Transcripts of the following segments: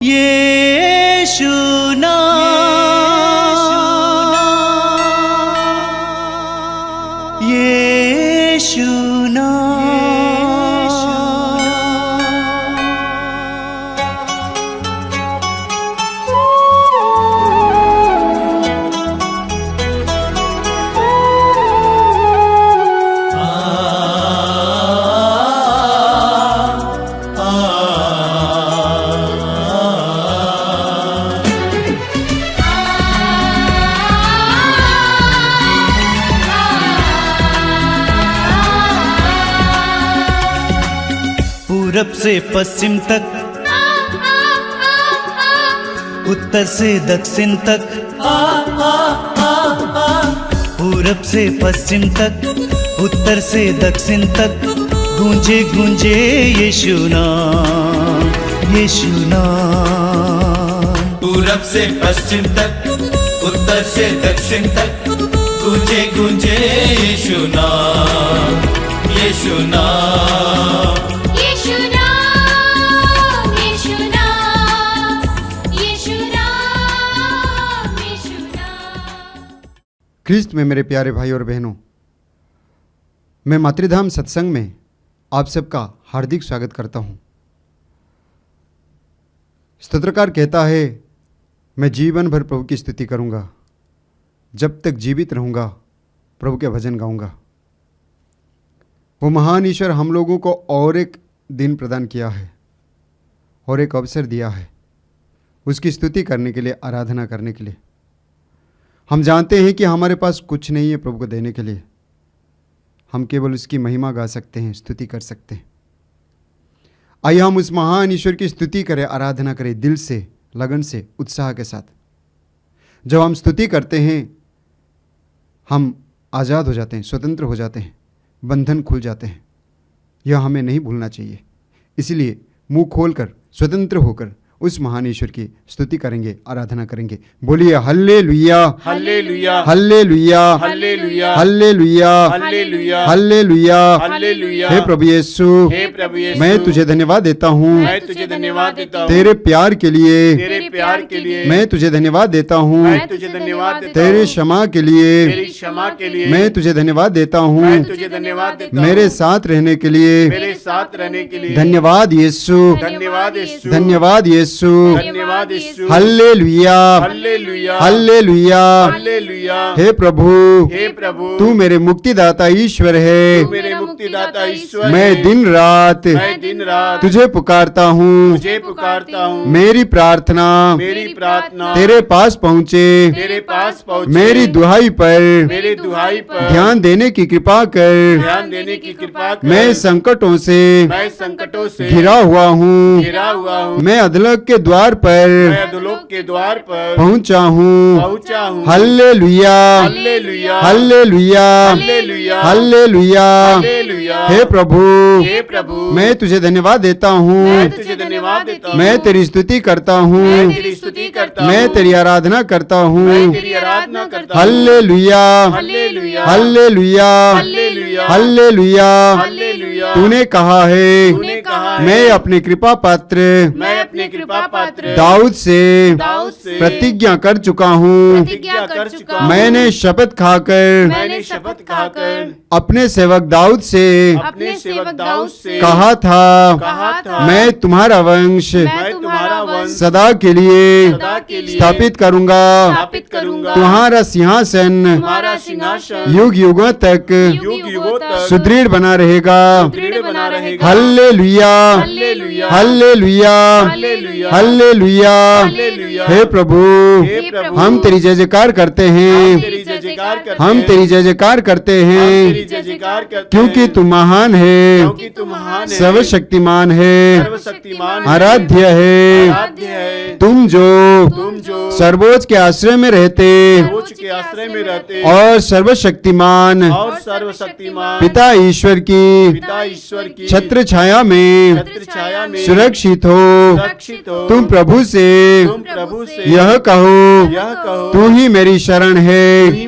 यीशु नाम, यीशु पूरब से पश्चिम तक, उत्तर से दक्षिण तक, पूरब से पश्चिम तक, उत्तर से दक्षिण तक, गूंजे गूंजे यीशु नाम, यीशु नाम। पूरब से पश्चिम तक, उत्तर से दक्षिण तक, गूंजे गूंजे यीशु नाम, यीशु नाम। ख्रीस्त में मेरे प्यारे भाई और बहनों, मैं मातृधाम सत्संग में आप सबका हार्दिक स्वागत करता हूँ। स्तोत्रकार कहता है, मैं जीवन भर प्रभु की स्तुति करूँगा, जब तक जीवित रहूँगा प्रभु के भजन गाऊँगा। वो महान ईश्वर हम लोगों को और एक दिन प्रदान किया है और एक अवसर दिया है उसकी स्तुति करने के लिए, आराधना करने के लिए। हम जानते हैं कि हमारे पास कुछ नहीं है प्रभु को देने के लिए, हम केवल उसकी महिमा गा सकते हैं, स्तुति कर सकते हैं। आइए हम उस महान ईश्वर की स्तुति करें, आराधना करें दिल से, लगन से, उत्साह के साथ। जब हम स्तुति करते हैं हम आज़ाद हो जाते हैं, स्वतंत्र हो जाते हैं, बंधन खुल जाते हैं। यह हमें नहीं भूलना चाहिए। इसलिए मुंह खोलकर, स्वतंत्र होकर उस महान ईश्वर की स्तुति करेंगे, आराधना करेंगे। बोलिए hallelujah, hallelujah, hallelujah, hallelujah, hallelujah, hallelujah, hallelujah, hallelujah. हे प्रभु यीशु, हे प्रभु यीशु, मैं तुझे धन्यवाद देता हूँ मैं तुझे धन्यवाद देता हूँ तेरे प्यार के लिए, तेरे प्यार के लिए। मैं तुझे धन्यवाद देता हूँ मैं तुझे धन्यवाद देता तेरे हूँ क्षमा के लिए, तेरी क्षमा के लिए। मैं तुझे धन्यवाद देता हूँ मैं तुझे धन्यवाद देता हूँ मेरे साथ रहने के लिए। मेरे साथ रहने के लिए। धन्यवाद यीशु, धन्यवाद यीशु, धन्यवाद यीशु, धन्यवाद Yeshu. Hallelujah, hallelujah, hallelujah. Hallelujah. हे प्रभु, हे प्रभु, तू मेरे मुक्तिदाता ईश्वर है। तू मेरे मुक्तिदाता ईश्वर है। मैं दिन रात मैं दिन रात तुझे पुकारता हूँ। तुझे पुकारता हूँ। मेरी प्रार्थना मेरी प्रार्थना तेरे पास पहुँचे। तेरे पास पहुँचे। मेरी दुहाई पर मेरी दुहाई पर ध्यान देने की कृपा कर। ध्यान देने की कृपा कर। मैं संकटों से मैं संकटों से घिरा हुआ हूँ। घिरा हुआ हूँ। मैं अधलोक के द्वार पर मैं अधोलोक के द्वार पर पहुँचा हूँ। पहुँचा हूँ। Hallelujah, hallelujah, hallelujah, hallelujah, hallelujah. Hallelujah. हे प्रभु, हे प्रभु, मैं तुझे धन्यवाद देता हूँ, मैं तुझे धन्यवाद देता हूँ। मैं तेरी स्तुति करता हूँ, मैं तेरी स्तुति करता हूँ। मैं तेरी आराधना करता हूँ। मैं तेरी आराधना करता हूँ। Hallelujah, hallelujah, hallelujah, hallelujah, hallelujah. Hallelujah. तूने कहा है, तूने कहा है, मैं अपने कृपा पात्र मैं अपने कृपा पात्र दाऊद से दाऊद से प्रतिज्ञा कर चुका हूँ। प्रतिज्ञा कर चुका हूँ। मैंने शपथ खाकर मैंने शपथ खाकर अपने सेवक दाऊद से अपने सेवक दाऊद से कहा था, था, मैं तुम्हारा वंश मैं तुम्हारा वंश सदा के लिए सदा के लिए स्थापित करूंगा। स्थापित करूंगा। तुम्हारा सिंहासन तुम्हारा सिंहासन युग युगों तक युग युगों तक सुदृढ़ बना रहेगा। दृढ़ बना रहेगा। Hallelujah, hallelujah, hallelujah, hallelujah, hallelujah. हे प्रभु, हे प्रभु, हम तेरी जय जयकार करते हैं, तेरी जय जयकार करते हम हैं। तेरी जय जयकार करते हम हैं, तेरी जय जयकार करते क्योंकि हैं। तू महान है, क्योंकि तू महान है, सर्वशक्तिमान है, सर्वशक्तिमान है, आराध्य है। आराध्य है। तुम जो सर्वोच्च के आश्रय में रहते सर्वोच्च के आश्रय में रहते और सर्वशक्तिमान और सर्वशक्तिमान पिता ईश्वर की पिता ईश्वर की छत्र छाया में छत्र छाया में सुरक्षित हो। सुरक्षित हो। तुम प्रभु से तुम प्रभु से यह कहो, यह कहो, तू ही मेरी शरण है, तू ही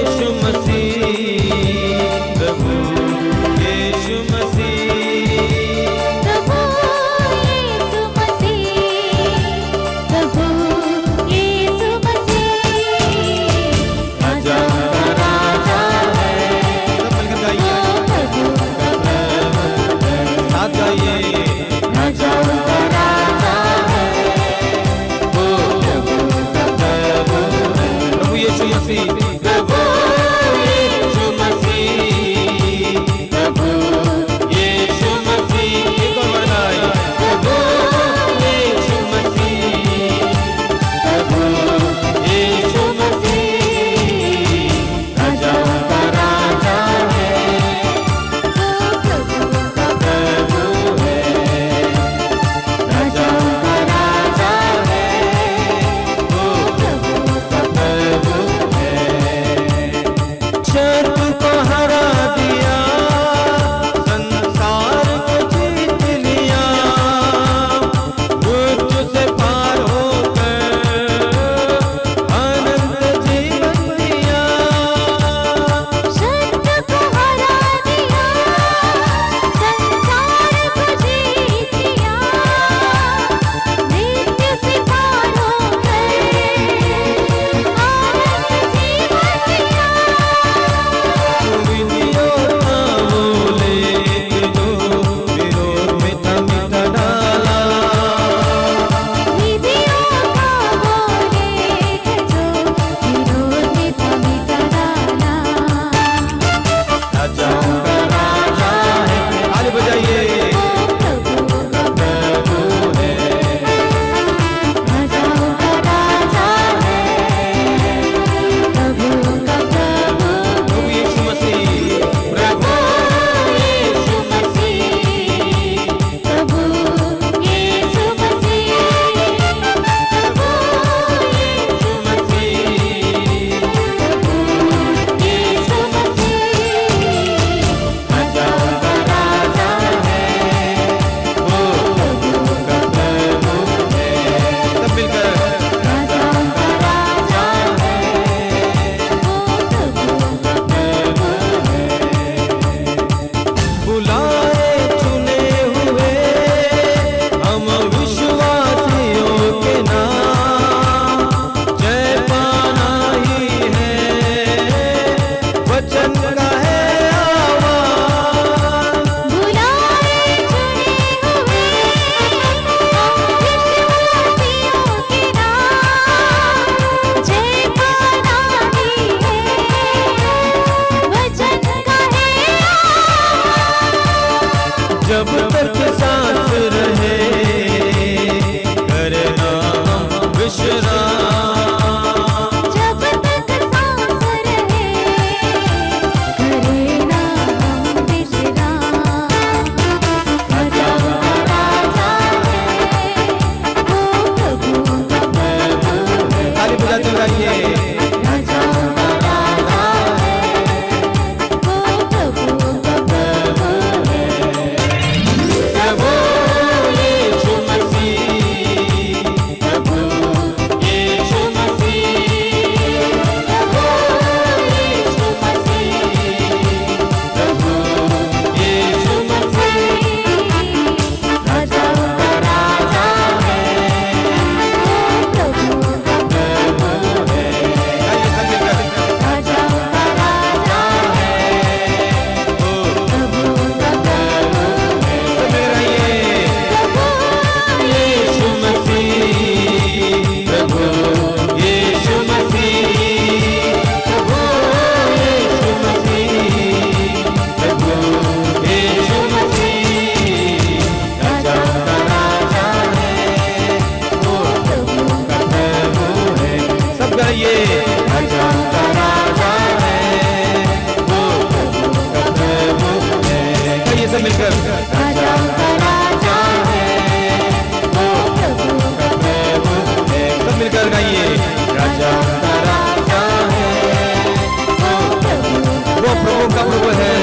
प्रभु का प्रभु है,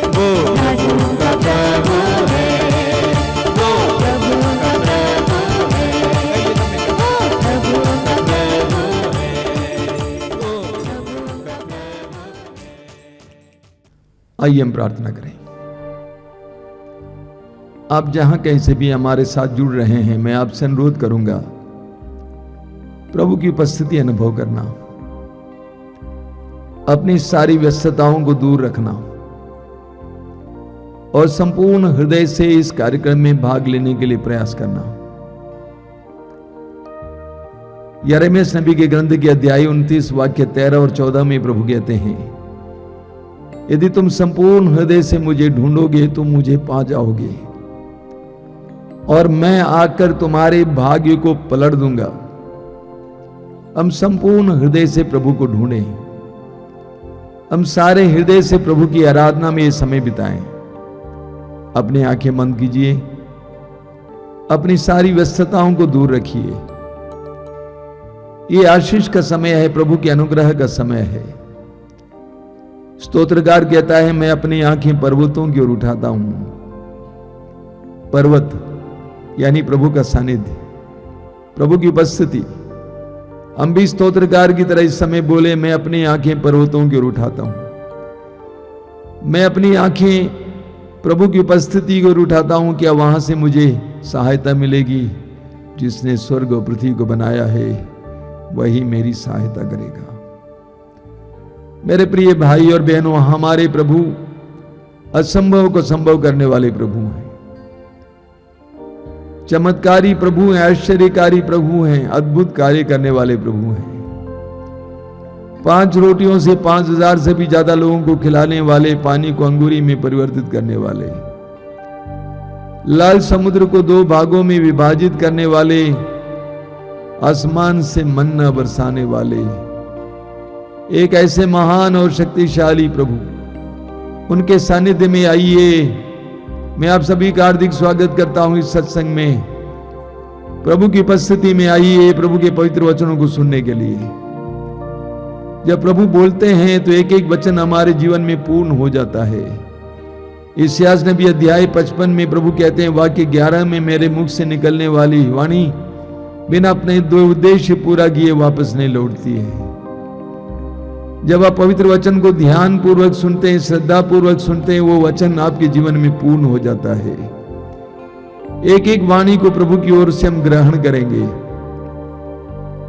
वो राजाओं का प्रभु है, वो प्रभु का प्रभु है, वो प्रभु का प्रभु है, वो प्रभु का प्रभु है। आइए हम प्रार्थना करें। आप जहां कहीं से भी हमारे साथ जुड़ रहे हैं, मैं आपसे अनुरोध करूंगा प्रभु की उपस्थिति अनुभव करना, अपनी सारी व्यस्तताओं को दूर रखना और संपूर्ण हृदय से इस कार्यक्रम में भाग लेने के लिए प्रयास करना। यिर्मयाह नबी के ग्रंथ के अध्याय 29 वाक्य 13 और 14 में प्रभु कहते हैं, यदि तुम संपूर्ण हृदय से मुझे ढूंढोगे तो मुझे पा जाओगे और मैं आकर तुम्हारे भाग्य को पलट दूंगा। हम संपूर्ण हृदय से प्रभु को ढूंढें, हम सारे हृदय से प्रभु की आराधना में ये समय बिताएं। अपनी आंखें बंद कीजिए, अपनी सारी व्यस्तताओं को दूर रखिए। ये आशीष का समय है, प्रभु के अनुग्रह का समय है। स्तोत्रकार कहता है, मैं अपनी आंखें पर्वतों की ओर उठाता हूं। पर्वत यानी प्रभु का सानिध्य, प्रभु की उपस्थिति। हम भी स्तोत्रकार की तरह इस समय बोले, मैं अपनी आंखें पर्वतों की ओर उठाता हूं। मैं अपनी आंखें प्रभु की उपस्थिति की ओर उठाता हूं। क्या वहां से मुझे सहायता मिलेगी? जिसने स्वर्ग और पृथ्वी को बनाया है वही मेरी सहायता करेगा। मेरे प्रिय भाई और बहनों, हमारे प्रभु असंभव को संभव करने वाले प्रभु हैं, चमत्कारी प्रभु हैं, आश्चर्यकारी प्रभु हैं, अद्भुत कार्य करने वाले प्रभु हैं। 5 रोटियों से 5000 से भी ज्यादा लोगों को खिलाने वाले, पानी को अंगूरी में परिवर्तित करने वाले, लाल समुद्र को 2 भागों में विभाजित करने वाले, आसमान से मन्ना बरसाने वाले, एक ऐसे महान और शक्तिशाली प्रभु, उनके सानिध्य में आइए। मैं आप सभी का हार्दिक स्वागत करता हूं इस सत्संग में। प्रभु की उपस्थिति में आइए प्रभु के पवित्र वचनों को सुनने के लिए। जब प्रभु बोलते हैं तो एक एक वचन हमारे जीवन में पूर्ण हो जाता है। यशायाह नबी अध्याय 55 में प्रभु कहते हैं, वाक्य 11 में, मेरे मुख से निकलने वाली वाणी बिना अपने 2 उद्देश्य पूरा किए वापस नहीं लौटती है। जब आप पवित्र वचन को ध्यान पूर्वक सुनते हैं, श्रद्धा पूर्वक सुनते हैं, वो वचन आपके जीवन में पूर्ण हो जाता है। एक एक वाणी को प्रभु की ओर से हम ग्रहण करेंगे।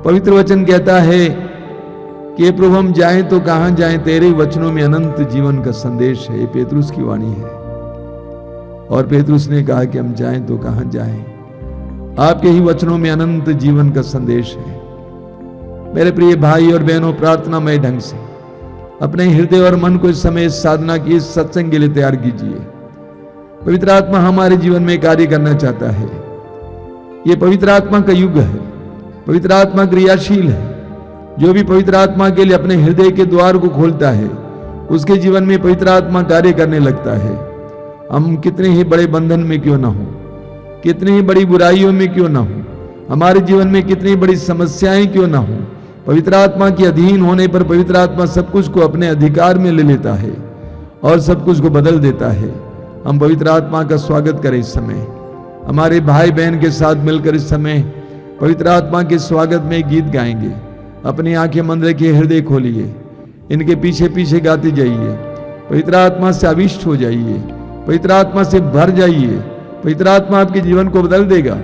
पवित्र वचन कहता है कि प्रभु हम जाएं तो कहां जाएं, तेरे वचनों में अनंत जीवन का संदेश है। ये पेतरुस की वाणी है और पेतरुस ने कहा कि हम जाएं तो कहां जाएं, आपके ही वचनों में अनंत जीवन का संदेश है। मेरे प्रिय भाई और बहनों, प्रार्थनामय ढंग से अपने हृदय और मन को इस समय साधना की, इस सत्संग के लिए तैयार कीजिए। पवित्र आत्मा हमारे जीवन में कार्य करना चाहता है। यह पवित्र आत्मा का युग है, पवित्र आत्मा क्रियाशील है। जो भी पवित्र आत्मा के लिए अपने हृदय के द्वार को खोलता है, उसके जीवन में पवित्र आत्मा कार्य करने लगता है। हम कितने ही बड़े बंधन में क्यों ना हो, कितनी ही बड़ी बुराइयों में क्यों ना हो, हमारे जीवन में कितनी बड़ी समस्याएं क्यों ना हो, पवित्र आत्मा के अधीन होने पर पवित्र आत्मा सब कुछ को अपने अधिकार में ले लेता है और सब कुछ को बदल देता है। हम पवित्र आत्मा का स्वागत करें इस समय। हमारे भाई बहन के साथ मिलकर इस समय पवित्र आत्मा के स्वागत में गीत गाएंगे। अपनी आंखें बंद रखिए, हृदय खोलिए, इनके पीछे पीछे गाते जाइए। पवित्र आत्मा से आविष्ट हो जाइए, पवित्र आत्मा से भर जाइए। पवित्र आत्मा आपके जीवन को बदल देगा,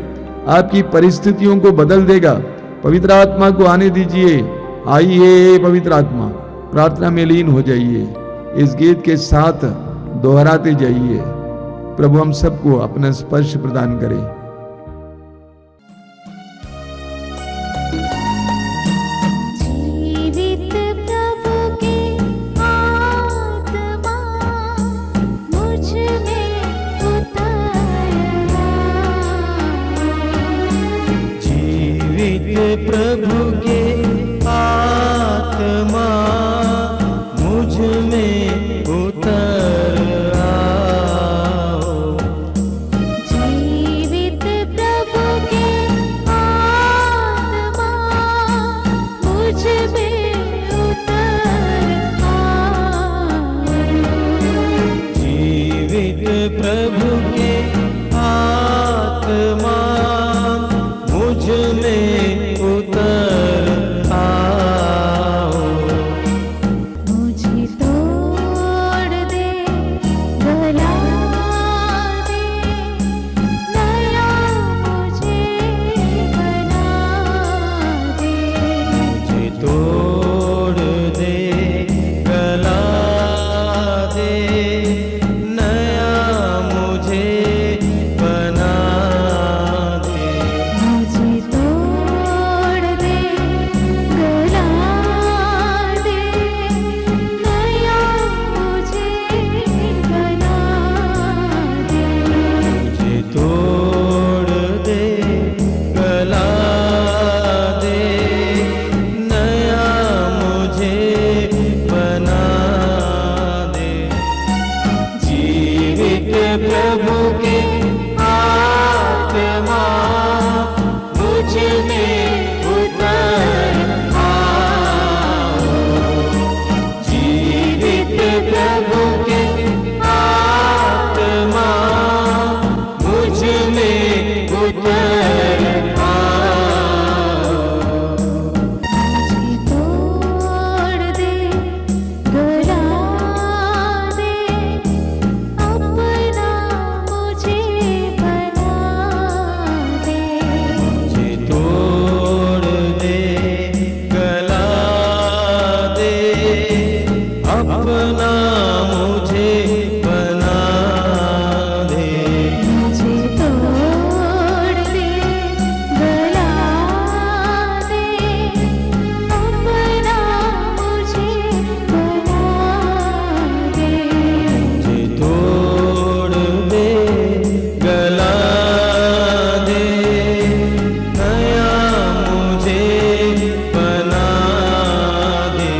आपकी परिस्थितियों को बदल देगा। पवित्र आत्मा को आने दीजिए। आइए पवित्र आत्मा, प्रार्थना में लीन हो जाइए। इस गीत के साथ दोहराते जाइए। प्रभु हम सबको अपना स्पर्श प्रदान करे। जीवित प्रभु की आत्मा मुझ में उतर जीवित प्रभु के आत्मा मुझ में उतर आओ। जीवित प्रभु के आत्मा मुझ में उतर आओ। जीवित प्रभु के आत्मा मुझ में उतर आओ। मुझे तोड़ दे, गला दे, अपना मुझे बना दे। मुझे तोड़ दे, गला दे, अपना मुझे बना दे। मुझे तोड़ दे, गला दे, अपना मुझे बना दे। मुझे तोड़ दे, गला दे, नया मुझे बना दे।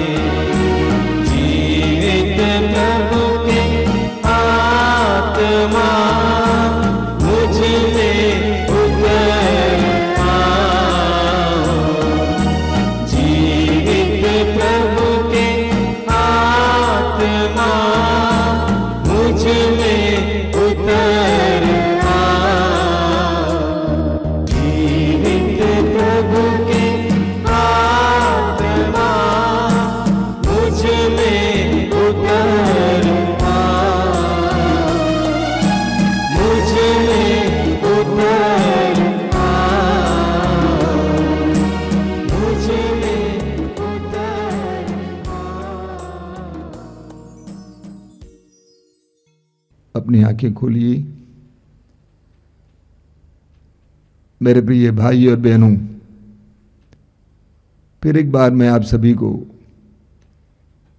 जीवित प्रभु के आत्मा मुझ में उतर आओ। जीवित प्रभु के आत्मा मुझ में उतर आओ। जीवित प्रभु के आत्मा मुझ में उतर आओ। मुझ में उतर आओ। मुझ में उतर आओ। अपनी आंखें खोलिए। मेरे प्रिय भाई और बहनों, फिर एक बार मैं आप सभी को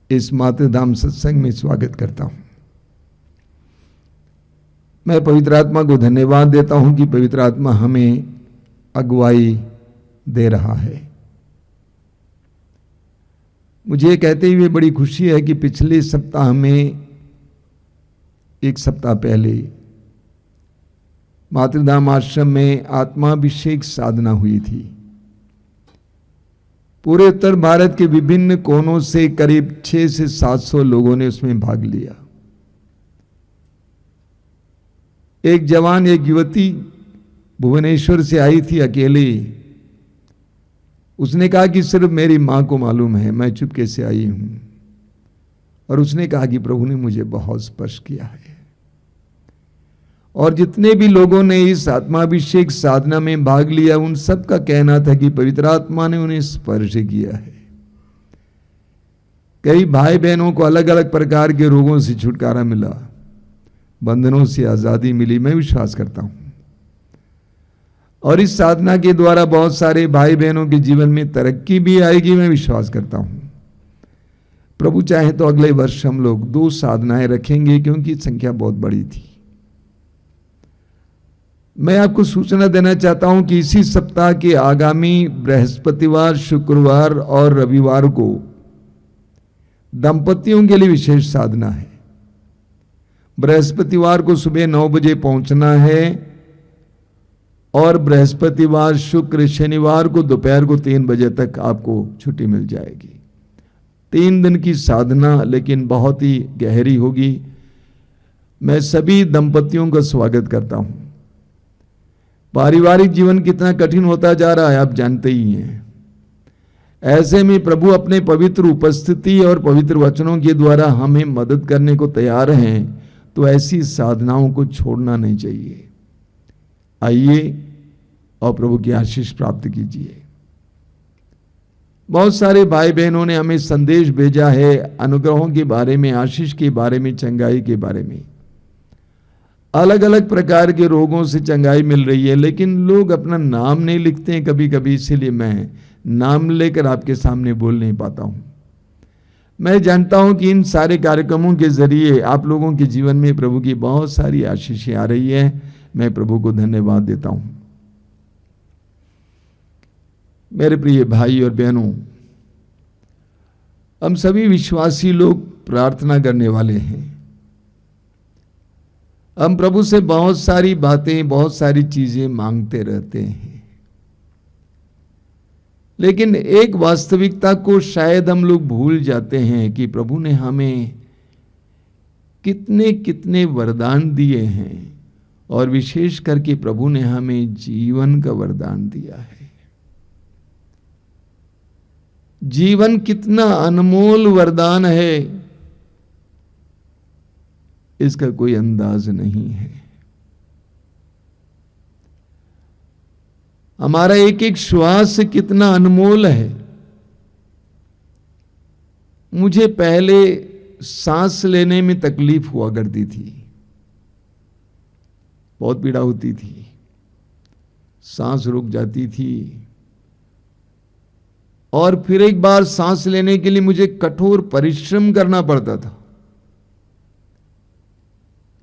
इस मातृधाम सत्संग में स्वागत करता हूं। मैं पवित्र आत्मा को धन्यवाद देता हूं कि पवित्र आत्मा हमें अगुवाई दे रहा है। मुझे ये कहते हुए बड़ी खुशी है कि पिछले सप्ताह में, एक सप्ताह पहले, मातृधाम आश्रम में आत्माभिषेक साधना हुई थी। पूरे उत्तर भारत के विभिन्न कोनों से करीब 600 से 700 लोगों ने उसमें भाग लिया। एक जवान, एक युवती भुवनेश्वर से आई थी अकेले। उसने कहा कि सिर्फ मेरी मां को मालूम है, मैं चुपके से आई हूं। और उसने कहा कि प्रभु ने मुझे बहुत स्पर्श किया है। और जितने भी लोगों ने इस आत्माभिषेक साधना में भाग लिया, उन सब का कहना था कि पवित्र आत्मा ने उन्हें स्पर्श किया है। कई भाई बहनों को अलग अलग प्रकार के रोगों से छुटकारा मिला, बंधनों से आजादी मिली, मैं विश्वास करता हूं। और इस साधना के द्वारा बहुत सारे भाई बहनों के जीवन में तरक्की भी आएगी, मैं विश्वास करता हूं। प्रभु चाहे तो अगले वर्ष हम लोग 2 साधनाएं रखेंगे, क्योंकि संख्या बहुत बड़ी थी। मैं आपको सूचना देना चाहता हूं कि इसी सप्ताह के आगामी बृहस्पतिवार, शुक्रवार और रविवार को दंपतियों के लिए विशेष साधना है। बृहस्पतिवार को सुबह 9 बजे पहुंचना है और बृहस्पतिवार, शुक्र, शनिवार को दोपहर को 3 बजे तक आपको छुट्टी मिल जाएगी। 3 दिन की साधना, लेकिन बहुत ही गहरी होगी। मैं सभी दंपतियों का स्वागत करता हूं। पारिवारिक जीवन कितना कठिन होता जा रहा है, आप जानते ही हैं। ऐसे में प्रभु अपने पवित्र उपस्थिति और पवित्र वचनों के द्वारा हमें मदद करने को तैयार हैं, तो ऐसी साधनाओं को छोड़ना नहीं चाहिए। आइए और प्रभु की आशीष प्राप्त कीजिए। बहुत सारे भाई बहनों ने हमें संदेश भेजा है अनुग्रहों के बारे में, आशीष के बारे में, चंगाई के बारे में। अलग अलग प्रकार के रोगों से चंगाई मिल रही है, लेकिन लोग अपना नाम नहीं लिखते हैं कभी कभी, इसीलिए मैं नाम लेकर आपके सामने बोल नहीं पाता हूं। मैं जानता हूं कि इन सारे कार्यक्रमों के जरिए आप लोगों के जीवन में प्रभु की बहुत सारी आशीषें आ रही है। मैं प्रभु को धन्यवाद देता हूं। मेरे प्रिय भाई और बहनों, हम सभी विश्वासी लोग प्रार्थना करने वाले हैं। हम प्रभु से बहुत सारी बातें, बहुत सारी चीजें मांगते रहते हैं, लेकिन एक वास्तविकता को शायद हम लोग भूल जाते हैं कि प्रभु ने हमें कितने कितने वरदान दिए हैं, और विशेष करके प्रभु ने हमें जीवन का वरदान दिया है। जीवन कितना अनमोल वरदान है, इसका कोई अंदाज नहीं है। हमारा एक एक श्वास कितना अनमोल है। मुझे पहले सांस लेने में तकलीफ हुआ करती थी, बहुत पीड़ा होती थी, सांस रुक जाती थी, और फिर एक बार सांस लेने के लिए मुझे कठोर परिश्रम करना पड़ता था।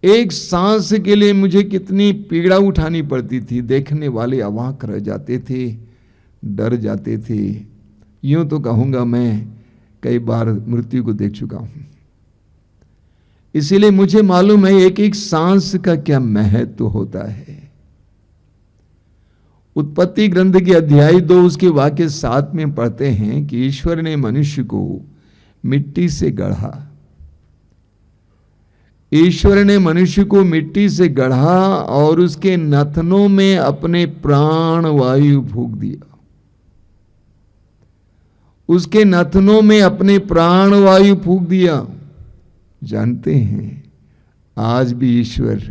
एक सांस के लिए मुझे कितनी पीड़ा उठानी पड़ती थी। देखने वाले अवाक रह जाते थे, डर जाते थे। यूं तो कहूंगा मैं कई बार मृत्यु को देख चुका हूं, इसीलिए मुझे मालूम है एक एक सांस का क्या महत्व होता है। उत्पत्ति ग्रंथ के अध्याय 2 उसके वाक्य 7 में पढ़ते हैं कि ईश्वर ने मनुष्य को मिट्टी से गढ़ा। ईश्वर ने मनुष्य को मिट्टी से गढ़ा और उसके नथनों में अपने प्राण वायु फूंक दिया। उसके नथनों में अपने प्राण वायु फूंक दिया। जानते हैं आज भी ईश्वर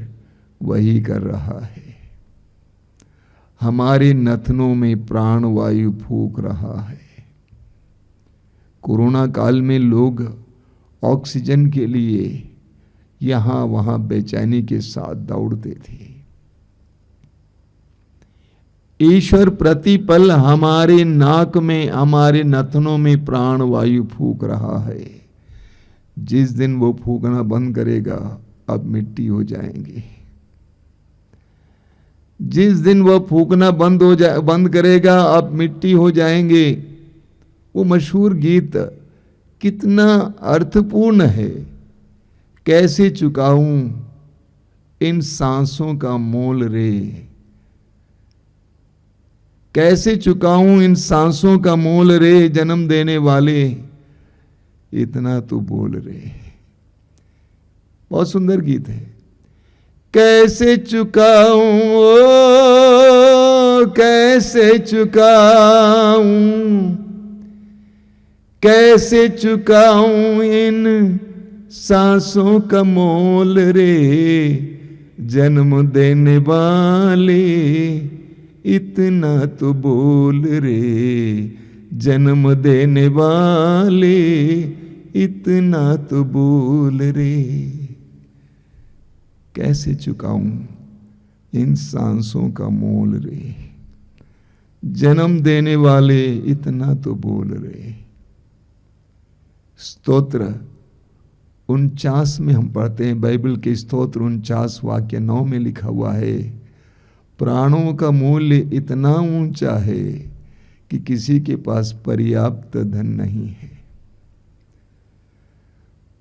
वही कर रहा है, हमारे नथनों में प्राण वायु फूंक रहा है। कोरोना काल में लोग ऑक्सीजन के लिए यहां वहां बेचैनी के साथ दौड़ते थे। ईश्वर प्रतिपल हमारे नाक में, हमारे नथनों में प्राण वायु फूंक रहा है। जिस दिन वो फूंकना बंद करेगा अब मिट्टी हो जाएंगे। जिस दिन वह फूंकना बंद करेगा अब मिट्टी हो जाएंगे। वो मशहूर गीत कितना अर्थपूर्ण है। कैसे चुकाऊं इन सांसों का मोल रे, कैसे चुकाऊं इन सांसों का मोल रे, जन्म देने वाले इतना तो बोल रे। बहुत सुंदर गीत है। कैसे चुकाऊं ओ कैसे चुकाऊं, कैसे चुकाऊं इन सांसों का मोल रे, जन्म देने वाले इतना तो बोल रे, जन्म देने वाले इतना तो बोल रे। कैसे चुकाऊं इन सांसों का मोल रे, जन्म देने वाले इतना तो बोल रे। स्तोत्र 49 में हम पढ़ते हैं, बाइबल के स्तोत्र 49 वाक्य 9 में लिखा हुआ है, प्राणों का मूल्य इतना ऊंचा है कि किसी के पास पर्याप्त धन नहीं है।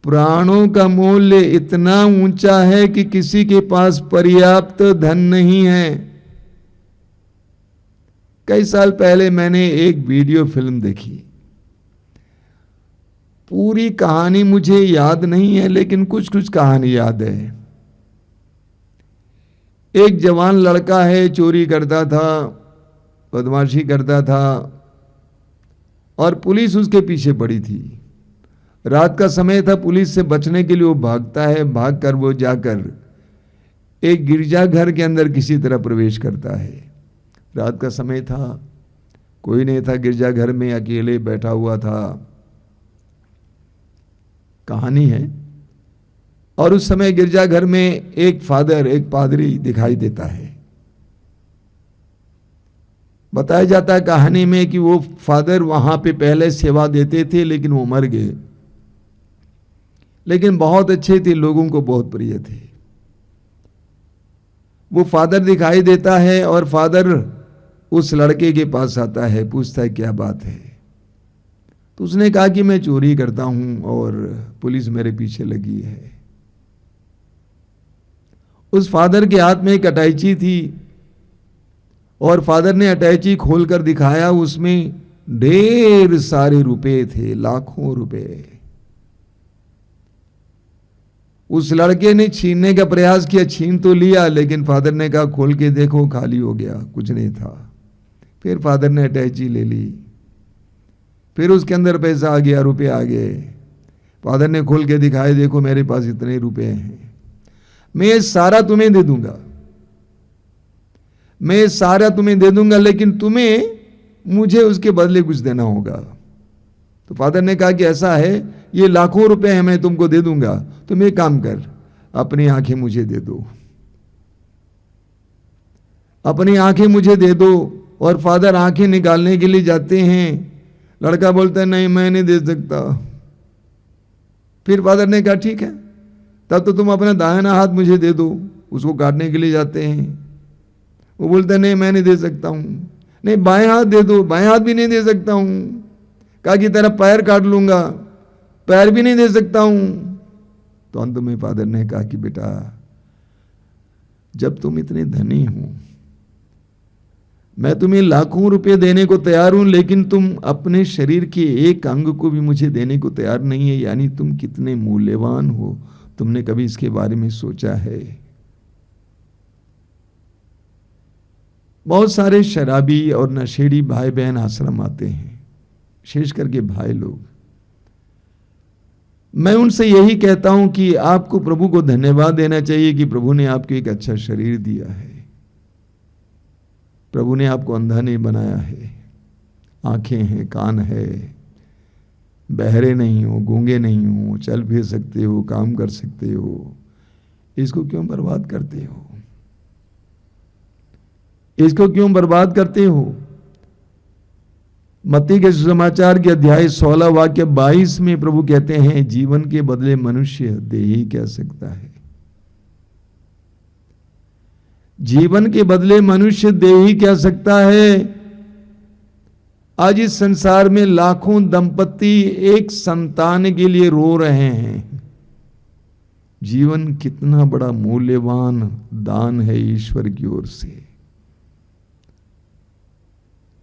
प्राणों का मूल्य इतना ऊंचा है कि किसी के पास पर्याप्त धन नहीं है। कई साल पहले मैंने एक वीडियो फिल्म देखी। पूरी कहानी मुझे याद नहीं है, लेकिन कुछ कुछ कहानी याद है। एक जवान लड़का है, चोरी करता था, बदमाशी करता था, और पुलिस उसके पीछे पड़ी थी। रात का समय था, पुलिस से बचने के लिए वो भागता है। भागकर वो जाकर एक गिरजाघर के अंदर किसी तरह प्रवेश करता है। रात का समय था, कोई नहीं था गिरजाघर में, अकेले बैठा हुआ था। कहानी है। और उस समय गिरजाघर में एक फादर, एक पादरी दिखाई देता है। बताया जाता है कहानी में कि वो फादर वहां पे पहले सेवा देते थे, लेकिन वो मर गए। लेकिन बहुत अच्छे थे, लोगों को बहुत प्रिय थे। वो फादर दिखाई देता है और फादर उस लड़के के पास आता है, पूछता है क्या बात है। तो उसने कहा कि मैं चोरी करता हूं और पुलिस मेरे पीछे लगी है। उस फादर के हाथ में एक अटैची थी और फादर ने अटैची खोलकर दिखाया, उसमें ढेर सारे रुपए थे, लाखों रुपए। उस लड़के ने छीनने का प्रयास किया, छीन तो लिया, लेकिन फादर ने कहा खोल के देखो, खाली हो गया, कुछ नहीं था। फिर फादर ने अटैची ले ली, फिर उसके अंदर पैसा आ गया, रुपए आ गए। फादर ने खोल के दिखाए, देखो मेरे पास इतने रुपए हैं, मैं ये सारा तुम्हें दे दूंगा, मैं ये सारा तुम्हें दे दूंगा, लेकिन तुम्हें मुझे उसके बदले कुछ देना होगा। तो फादर ने कहा कि ऐसा है, ये लाखों रुपए हैं, मैं तुमको दे दूंगा, तुम एक काम कर, अपनी आंखें मुझे दे दो, अपनी आंखें मुझे दे दो। और फादर आंखें निकालने के लिए जाते हैं, लड़का बोलता है नहीं मैं नहीं दे सकता। फिर फादर ने कहा ठीक है, तब तो तुम अपना दाहिना हाथ मुझे दे दो। उसको काटने के लिए जाते हैं, वो बोलता है नहीं मैं नहीं दे सकता हूं। नहीं बाएं हाथ दे दो, बाएं हाथ भी नहीं दे सकता हूं। कहा कि तेरा पैर काट लूंगा, पैर भी नहीं दे सकता हूं। तो अंत में फादर ने कहा कि बेटा जब तुम इतने धनी हो, मैं तुम्हें लाखों रुपए देने को तैयार हूं, लेकिन तुम अपने शरीर के एक अंग को भी मुझे देने को तैयार नहीं है, यानी तुम कितने मूल्यवान हो, तुमने कभी इसके बारे में सोचा है? बहुत सारे शराबी और नशेड़ी भाई बहन आश्रम आते हैं, विशेष करके भाई लोग। मैं उनसे यही कहता हूं कि आपको प्रभु को धन्यवाद देना चाहिए कि प्रभु ने आपको एक अच्छा शरीर दिया है, प्रभु ने आपको अंधा नहीं बनाया है, आंखें हैं, कान है, बहरे नहीं हो, गूंगे नहीं हो, चल फिर सकते हो, काम कर सकते हो। इसको क्यों बर्बाद करते हो? इसको क्यों बर्बाद करते हो? मत्ती के सुसमाचार के अध्याय 16 वाक्य 22 में प्रभु कहते हैं, जीवन के बदले मनुष्य दे ही क्या सकता है? जीवन के बदले मनुष्य दे ही क्या सकता है? आज इस संसार में लाखों दंपति एक संतान के लिए रो रहे हैं। जीवन कितना बड़ा मूल्यवान दान है ईश्वर की ओर से,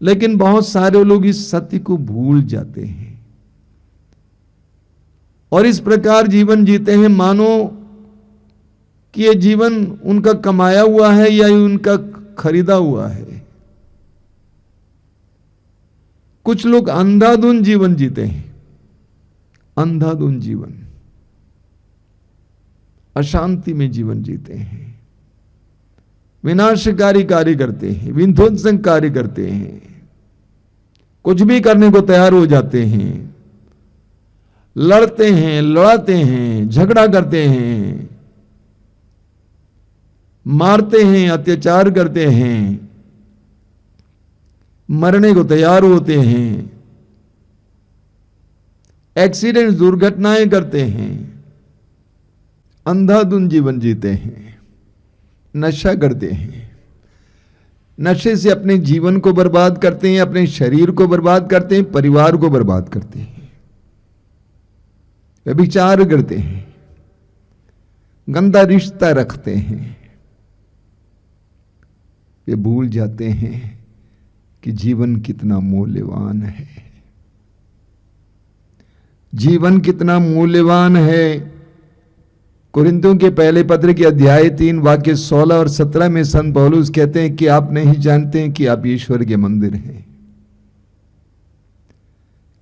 लेकिन बहुत सारे लोग इस सत्य को भूल जाते हैं और इस प्रकार जीवन जीते हैं मानो कि ये जीवन उनका कमाया हुआ है या उनका खरीदा हुआ है। कुछ लोग अंधाधुंध जीवन जीते हैं, अंधाधुंध जीवन, अशांति में जीवन जीते हैं, विनाशकारी कार्य करते हैं, विध्वंसक कार्य करते हैं, कुछ भी करने को तैयार हो जाते हैं, लड़ते हैं, लड़ाते हैं, झगड़ा करते हैं, मारते हैं, अत्याचार करते हैं, मरने को तैयार होते हैं, एक्सीडेंट दुर्घटनाएं करते हैं, अंधाधुंध जीवन जीते हैं, नशा करते हैं, नशे से अपने जीवन को बर्बाद करते हैं, अपने शरीर को बर्बाद करते हैं, परिवार को बर्बाद करते हैं, व्यभिचार करते हैं, गंदा रिश्ता रखते हैं। वे भूल जाते हैं कि जीवन कितना मूल्यवान है, जीवन कितना मूल्यवान है। कुरिन्थियों के पहले पत्र के अध्याय 3 वाक्य 16 और 17 में संत पौलुस कहते हैं कि आप नहीं जानते हैं कि आप ईश्वर के मंदिर हैं।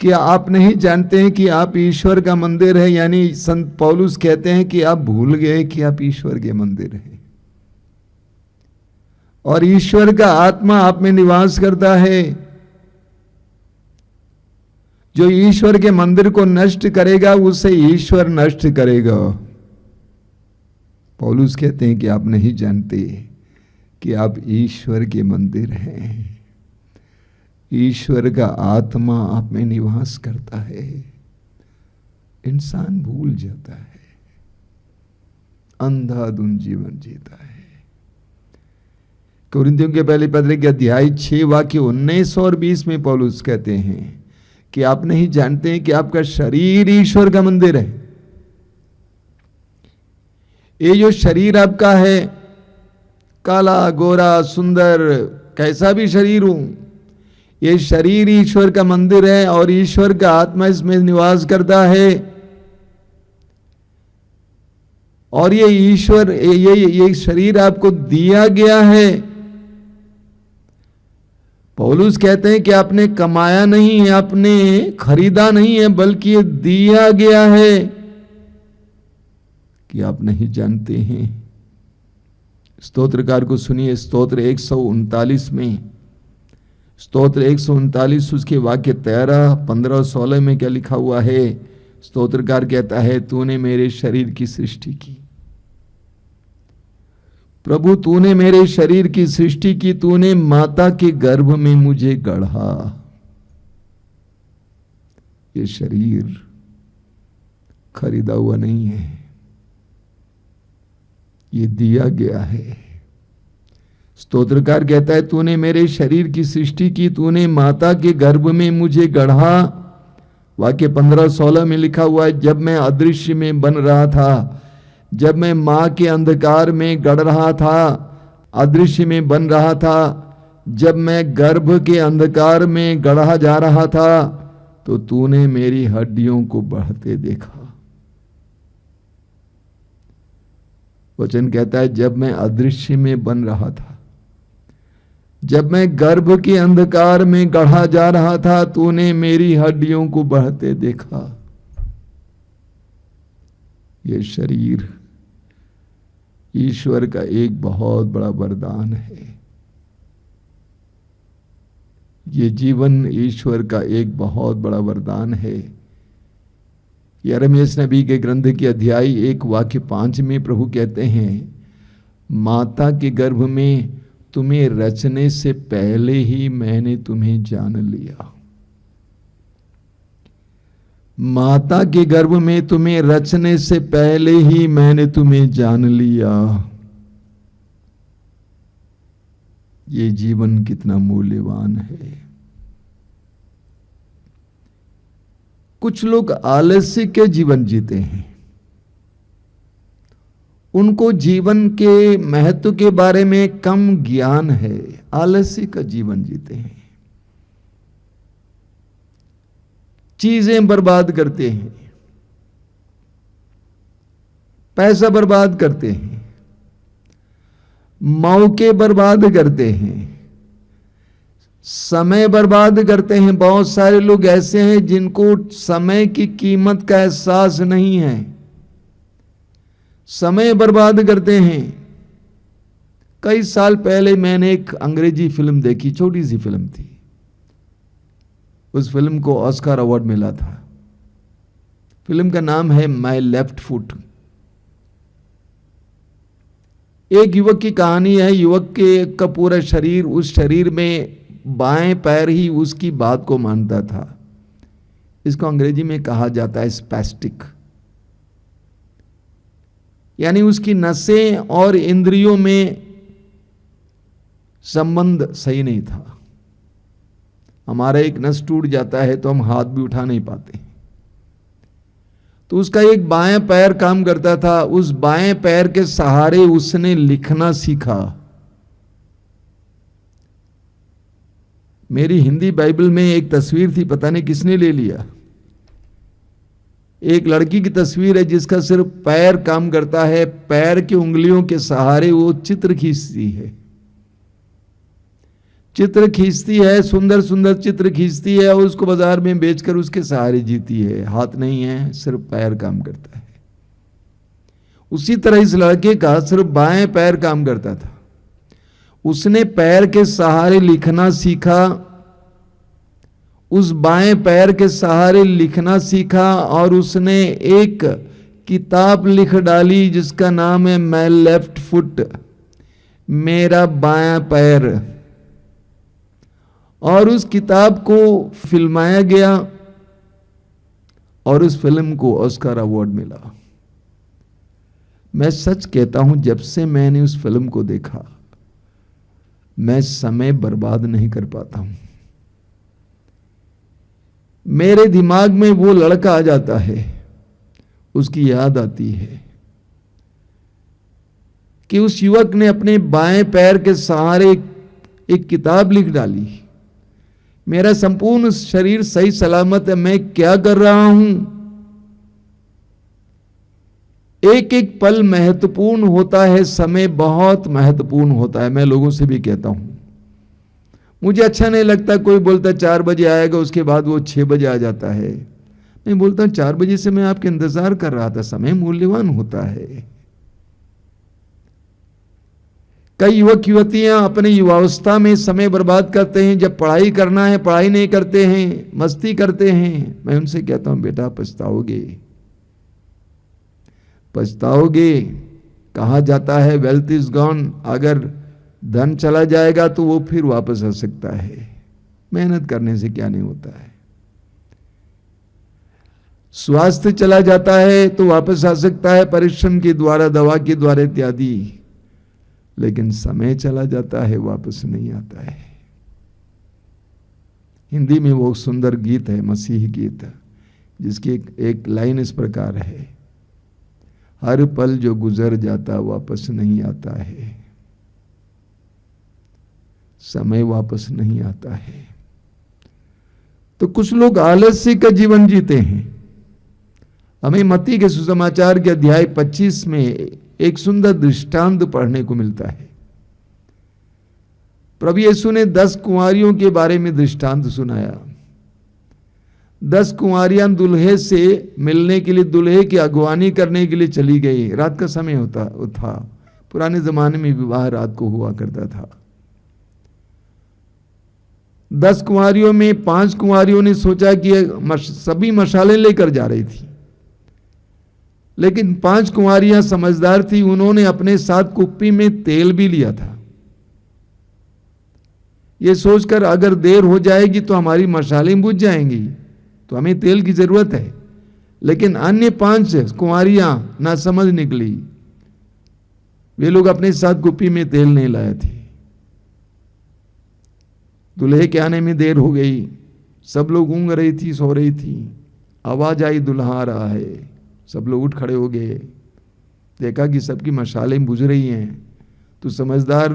क्या आप नहीं जानते हैं कि आप ईश्वर का मंदिर है? यानी संत पौलुस कहते हैं कि आप भूल गए कि आप ईश्वर के मंदिर हैं और ईश्वर का आत्मा आप में निवास करता है। जो ईश्वर के मंदिर को नष्ट करेगा उसे ईश्वर नष्ट करेगा। पौलुस कहते हैं कि आप नहीं जानते कि आप ईश्वर के मंदिर हैं, ईश्वर का आत्मा आप में निवास करता है। इंसान भूल जाता है, अंधाधुंध जीवन जीता है। कुरिन्थियों के पहले पत्र के अध्याय 6 वाक्य 19 और 20 में पौलुस कहते हैं कि आप नहीं जानते हैं कि आपका शरीर ईश्वर का मंदिर है। ये जो शरीर आपका है काला गोरा सुंदर कैसा भी शरीर हूं, ये शरीर ईश्वर का मंदिर है और ईश्वर का आत्मा इसमें निवास करता है। और ये ईश्वर ये शरीर आपको दिया गया है। पौलुस कहते हैं कि आपने कमाया नहीं है, आपने खरीदा नहीं है, बल्कि ये दिया गया है कि आप नहीं जानते हैं। स्तोत्रकार को सुनिए, स्तोत्र 139 में, स्तोत्र 139 उसके वाक्य 13, 15 और 16 में क्या लिखा हुआ है। स्तोत्रकार कहता है, तूने मेरे शरीर की सृष्टि की। प्रभु तूने मेरे शरीर की सृष्टि की, तूने माता के गर्भ में मुझे गढ़ा। ये शरीर खरीदा हुआ नहीं है, ये दिया गया है। स्तोत्रकार कहता है, तूने मेरे शरीर की सृष्टि की, तूने माता के गर्भ में मुझे गढ़ा। वाक्य 15-16 में लिखा हुआ है, जब मैं अदृश्य में बन रहा था, जब मैं मां के अंधकार में गढ़ रहा था, अदृश्य में बन रहा था, जब मैं गर्भ के अंधकार में गढ़ा जा रहा था, तो तूने मेरी हड्डियों को बढ़ते देखा। वचन कहता है, जब मैं अदृश्य में बन रहा था, जब मैं गर्भ के अंधकार में गढ़ा जा रहा था, तूने मेरी हड्डियों को बढ़ते देखा। ये शरीर ईश्वर का एक बहुत बड़ा वरदान है। ये जीवन ईश्वर का एक बहुत बड़ा वरदान है। यिर्मयाह नबी के ग्रंथ के अध्याय 1 वाक्य 5 में प्रभु कहते हैं, माता के गर्भ में तुम्हें रचने से पहले ही मैंने तुम्हें जान लिया। माता के गर्भ में तुम्हें रचने से पहले ही मैंने तुम्हें जान लिया। ये जीवन कितना मूल्यवान है। कुछ लोग आलस्य के जीवन जीते हैं, उनको जीवन के महत्व के बारे में कम ज्ञान है, आलस्य का जीवन जीते हैं, चीजें बर्बाद करते हैं, पैसा बर्बाद करते हैं, मौके बर्बाद करते हैं, समय बर्बाद करते हैं। बहुत सारे लोग ऐसे हैं जिनको समय की कीमत का एहसास नहीं है, समय बर्बाद करते हैं। कई साल पहले मैंने एक अंग्रेजी फिल्म देखी, छोटी सी फिल्म थी। उस फिल्म को ऑस्कर अवार्ड मिला था। फिल्म का नाम है माय लेफ्ट फुट। एक युवक की कहानी है। युवक के का पूरा शरीर, उस शरीर में बाएं पैर ही उसकी बात को मानता था। इसको अंग्रेजी में कहा जाता है स्पैस्टिक, यानी उसकी नसें और इंद्रियों में संबंध सही नहीं था। हमारा एक नस टूट जाता है तो हम हाथ भी उठा नहीं पाते। तो उसका एक बाएं पैर काम करता था। उस बाएं पैर के सहारे उसने लिखना सीखा। मेरी हिंदी बाइबल में एक तस्वीर थी, पता नहीं किसने ले लिया। एक लड़की की तस्वीर है जिसका सिर्फ पैर काम करता है, पैर की उंगलियों के सहारे वो चित्र खींचती है। चित्र खींचती है, सुंदर सुंदर चित्र खींचती है और उसको बाजार में बेचकर उसके सहारे जीती है। हाथ नहीं है, सिर्फ पैर काम करता है। उसी तरह इस लड़के का सिर्फ बाएं पैर काम करता था। उसने पैर के सहारे लिखना सीखा, उस बाएं पैर के सहारे लिखना सीखा और उसने एक किताब लिख डाली जिसका नाम है माय लेफ्ट फुट, मेरा बायां पैर। और उस किताब को फिल्माया गया और उस फिल्म को ऑस्कर अवार्ड मिला। मैं सच कहता हूं, जब से मैंने उस फिल्म को देखा, मैं समय बर्बाद नहीं कर पाता हूं। मेरे दिमाग में वो लड़का आ जाता है, उसकी याद आती है कि उस युवक ने अपने बाएं पैर के सहारे एक किताब लिख डाली, मेरा संपूर्ण शरीर सही सलामत है, मैं क्या कर रहा हूं। एक एक पल महत्वपूर्ण होता है, समय बहुत महत्वपूर्ण होता है। मैं लोगों से भी कहता हूं, मुझे अच्छा नहीं लगता कोई बोलता 4 बजे आएगा, उसके बाद वो 6 बजे आ जाता है। मैं बोलता हूं 4 बजे से मैं आपके इंतजार कर रहा था। समय मूल्यवान होता है। कई युवक युवतियां अपने युवावस्था में समय बर्बाद करते हैं, जब पढ़ाई करना है पढ़ाई नहीं करते हैं, मस्ती करते हैं। मैं उनसे कहता हूं बेटा पछताओगे, पछताओगे। कहा जाता है वेल्थ इज गॉन, अगर धन चला जाएगा तो वो फिर वापस आ सकता है। मेहनत करने से क्या नहीं होता है। स्वास्थ्य चला जाता है तो वापस आ सकता है परिश्रम के द्वारा, दवा के द्वारा इत्यादि, लेकिन समय चला जाता है वापस नहीं आता है। हिंदी में वो सुंदर गीत है, मसीही गीत, जिसकी एक लाइन इस प्रकार है, हर पल जो गुजर जाता वापस नहीं आता है। समय वापस नहीं आता है। तो कुछ लोग आलस्य का जीवन जीते हैं। हमें मत्ती के सुसमाचार के अध्याय 25 में एक सुंदर दृष्टांत पढ़ने को मिलता है। प्रभु यीशु ने 10 कुंवारियों के बारे में दृष्टांत सुनाया। 10 कुंवारियां दुल्हे से मिलने के लिए, दुल्हे की अगवानी करने के लिए चली गई। रात का समय होता था, पुराने जमाने में विवाह रात को हुआ करता था। 10 कुंवारियों में 5 कुंवारियों ने सोचा कि सभी मशालें लेकर जा रही थी, लेकिन 5 कुंवारियां समझदार थी, उन्होंने अपने साथ कुप्पी में तेल भी लिया था। ये सोचकर अगर देर हो जाएगी तो हमारी मशालें बुझ जाएंगी, तो हमें तेल की जरूरत है। लेकिन अन्य 5 कुंवारियां ना समझ निकली, वे लोग अपने साथ कुप्पी में तेल नहीं लाए थे। दूल्हे के आने में देर हो गई, सब लोग ऊँघ रही थी, सो रही थी। आवाज आई दुल्हा आ रहा है, सब लोग उठ खड़े हो गए। देखा कि सबकी मशालें बुझ रही हैं, तो समझदार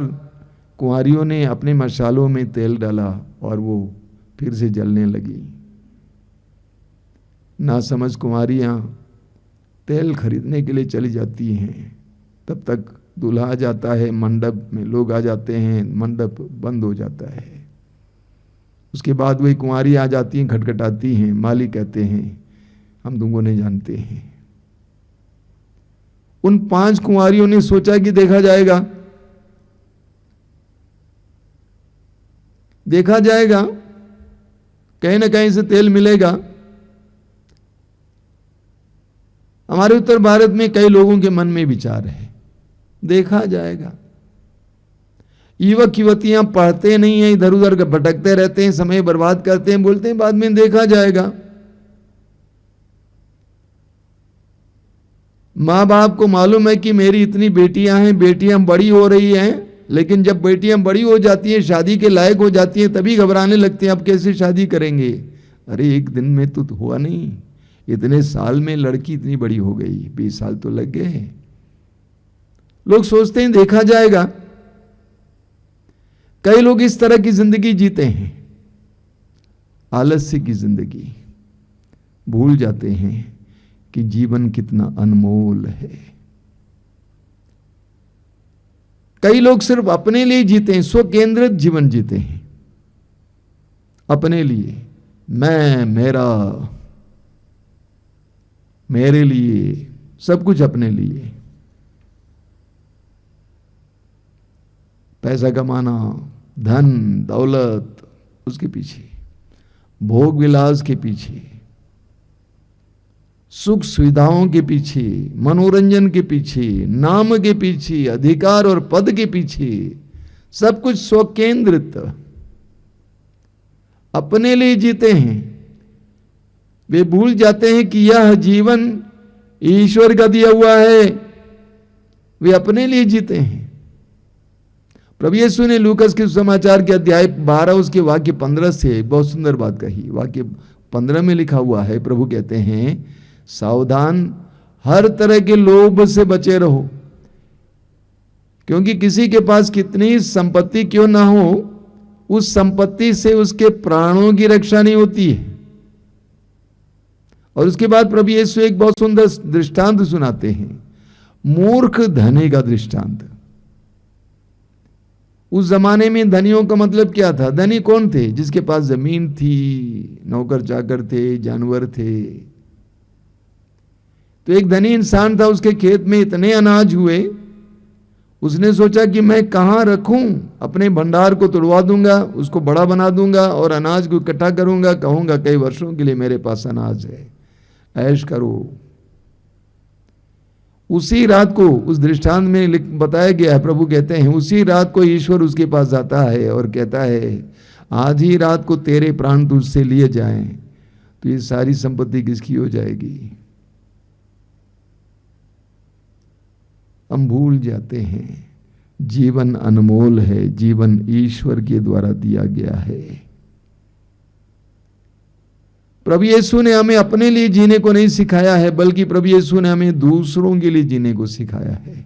कुंवारियों ने अपने मशालों में तेल डाला और वो फिर से जलने लगी। नासमझ कुंवारियां तेल खरीदने के लिए चली जाती हैं, तब तक दूल्हा आ जाता है, मंडप में लोग आ जाते हैं, मंडप बंद हो जाता है। उसके बाद वही कुंवारी आ जाती हैं, खटखटाती हैं। माली कहते हैं हम तुमको नहीं जानते हैं। उन 5 कुंवारियों ने सोचा कि देखा जाएगा, देखा जाएगा, कहीं ना कहीं से तेल मिलेगा। हमारे उत्तर भारत में कई लोगों के मन में विचार है, देखा जाएगा। युवक युवतियां पढ़ते नहीं हैं, इधर उधर भटकते रहते हैं, समय बर्बाद करते हैं, बोलते हैं बाद में देखा जाएगा। माँ बाप को मालूम है कि मेरी इतनी बेटियां हैं, बेटियां बड़ी हो रही हैं, लेकिन जब बेटियां बड़ी हो जाती हैं, शादी के लायक हो जाती हैं, तभी घबराने लगते हैं अब कैसे शादी करेंगे। अरे एक दिन में तो हुआ नहीं, इतने साल में लड़की इतनी बड़ी हो गई, 20 साल तो लग गए। लोग सोचते हैं देखा जाएगा। कई लोग इस तरह की जिंदगी जीते हैं, आलस्य की जिंदगी। भूल जाते हैं कि जीवन कितना अनमोल है। कई लोग सिर्फ अपने लिए जीते हैं, स्व केंद्रित जीवन जीते हैं, अपने लिए, मैं, मेरा, मेरे लिए, सब कुछ अपने लिए। पैसा कमाना, धन दौलत, उसके पीछे, भोग विलास के पीछे, सुख सुविधाओं के पीछे, मनोरंजन के पीछे, नाम के पीछे, अधिकार और पद के पीछे, सब कुछ स्वकेंद्रित, अपने लिए जीते हैं। वे भूल जाते हैं कि यह जीवन ईश्वर का दिया हुआ है। वे अपने लिए जीते हैं। प्रभु यीशु ने लूकस के समाचार के अध्याय 12 उसके वाक्य 15 से बहुत सुंदर बात कही। वाक्य 15 में लिखा हुआ है, प्रभु कहते हैं सावधान, हर तरह के लोभ से बचे रहो। क्योंकि किसी के पास कितनी संपत्ति क्यों ना हो, उस संपत्ति से उसके प्राणों की रक्षा नहीं होती है। और उसके बाद प्रभु यीशु एक बहुत सुंदर दृष्टांत सुनाते हैं, मूर्ख धनी का दृष्टांत। उस जमाने में धनियों का मतलब क्या था? धनी कौन थे? जिसके पास जमीन थी, नौकर चाकर थे, जानवर थे। तो एक धनी इंसान था, उसके खेत में इतने अनाज हुए, उसने सोचा कि मैं कहां रखूं, अपने भंडार को तोड़वा दूंगा, उसको बड़ा बना दूंगा और अनाज को इकट्ठा करूंगा, कहूंगा कई वर्षों के लिए मेरे पास अनाज है, ऐश करो। उसी रात को उस दृष्टांत में बताया गया है, प्रभु कहते हैं उसी रात को ईश्वर उसके पास जाता है और कहता है आज ही रात को तेरे प्राण तुझसे लिए जाएं तो ये सारी संपत्ति किसकी हो जाएगी? हम भूल जाते हैं जीवन अनमोल है, जीवन ईश्वर के द्वारा दिया गया है। प्रभु यीशु ने हमें अपने लिए जीने को नहीं सिखाया है, बल्कि प्रभु यीशु ने हमें दूसरों के लिए जीने को सिखाया है।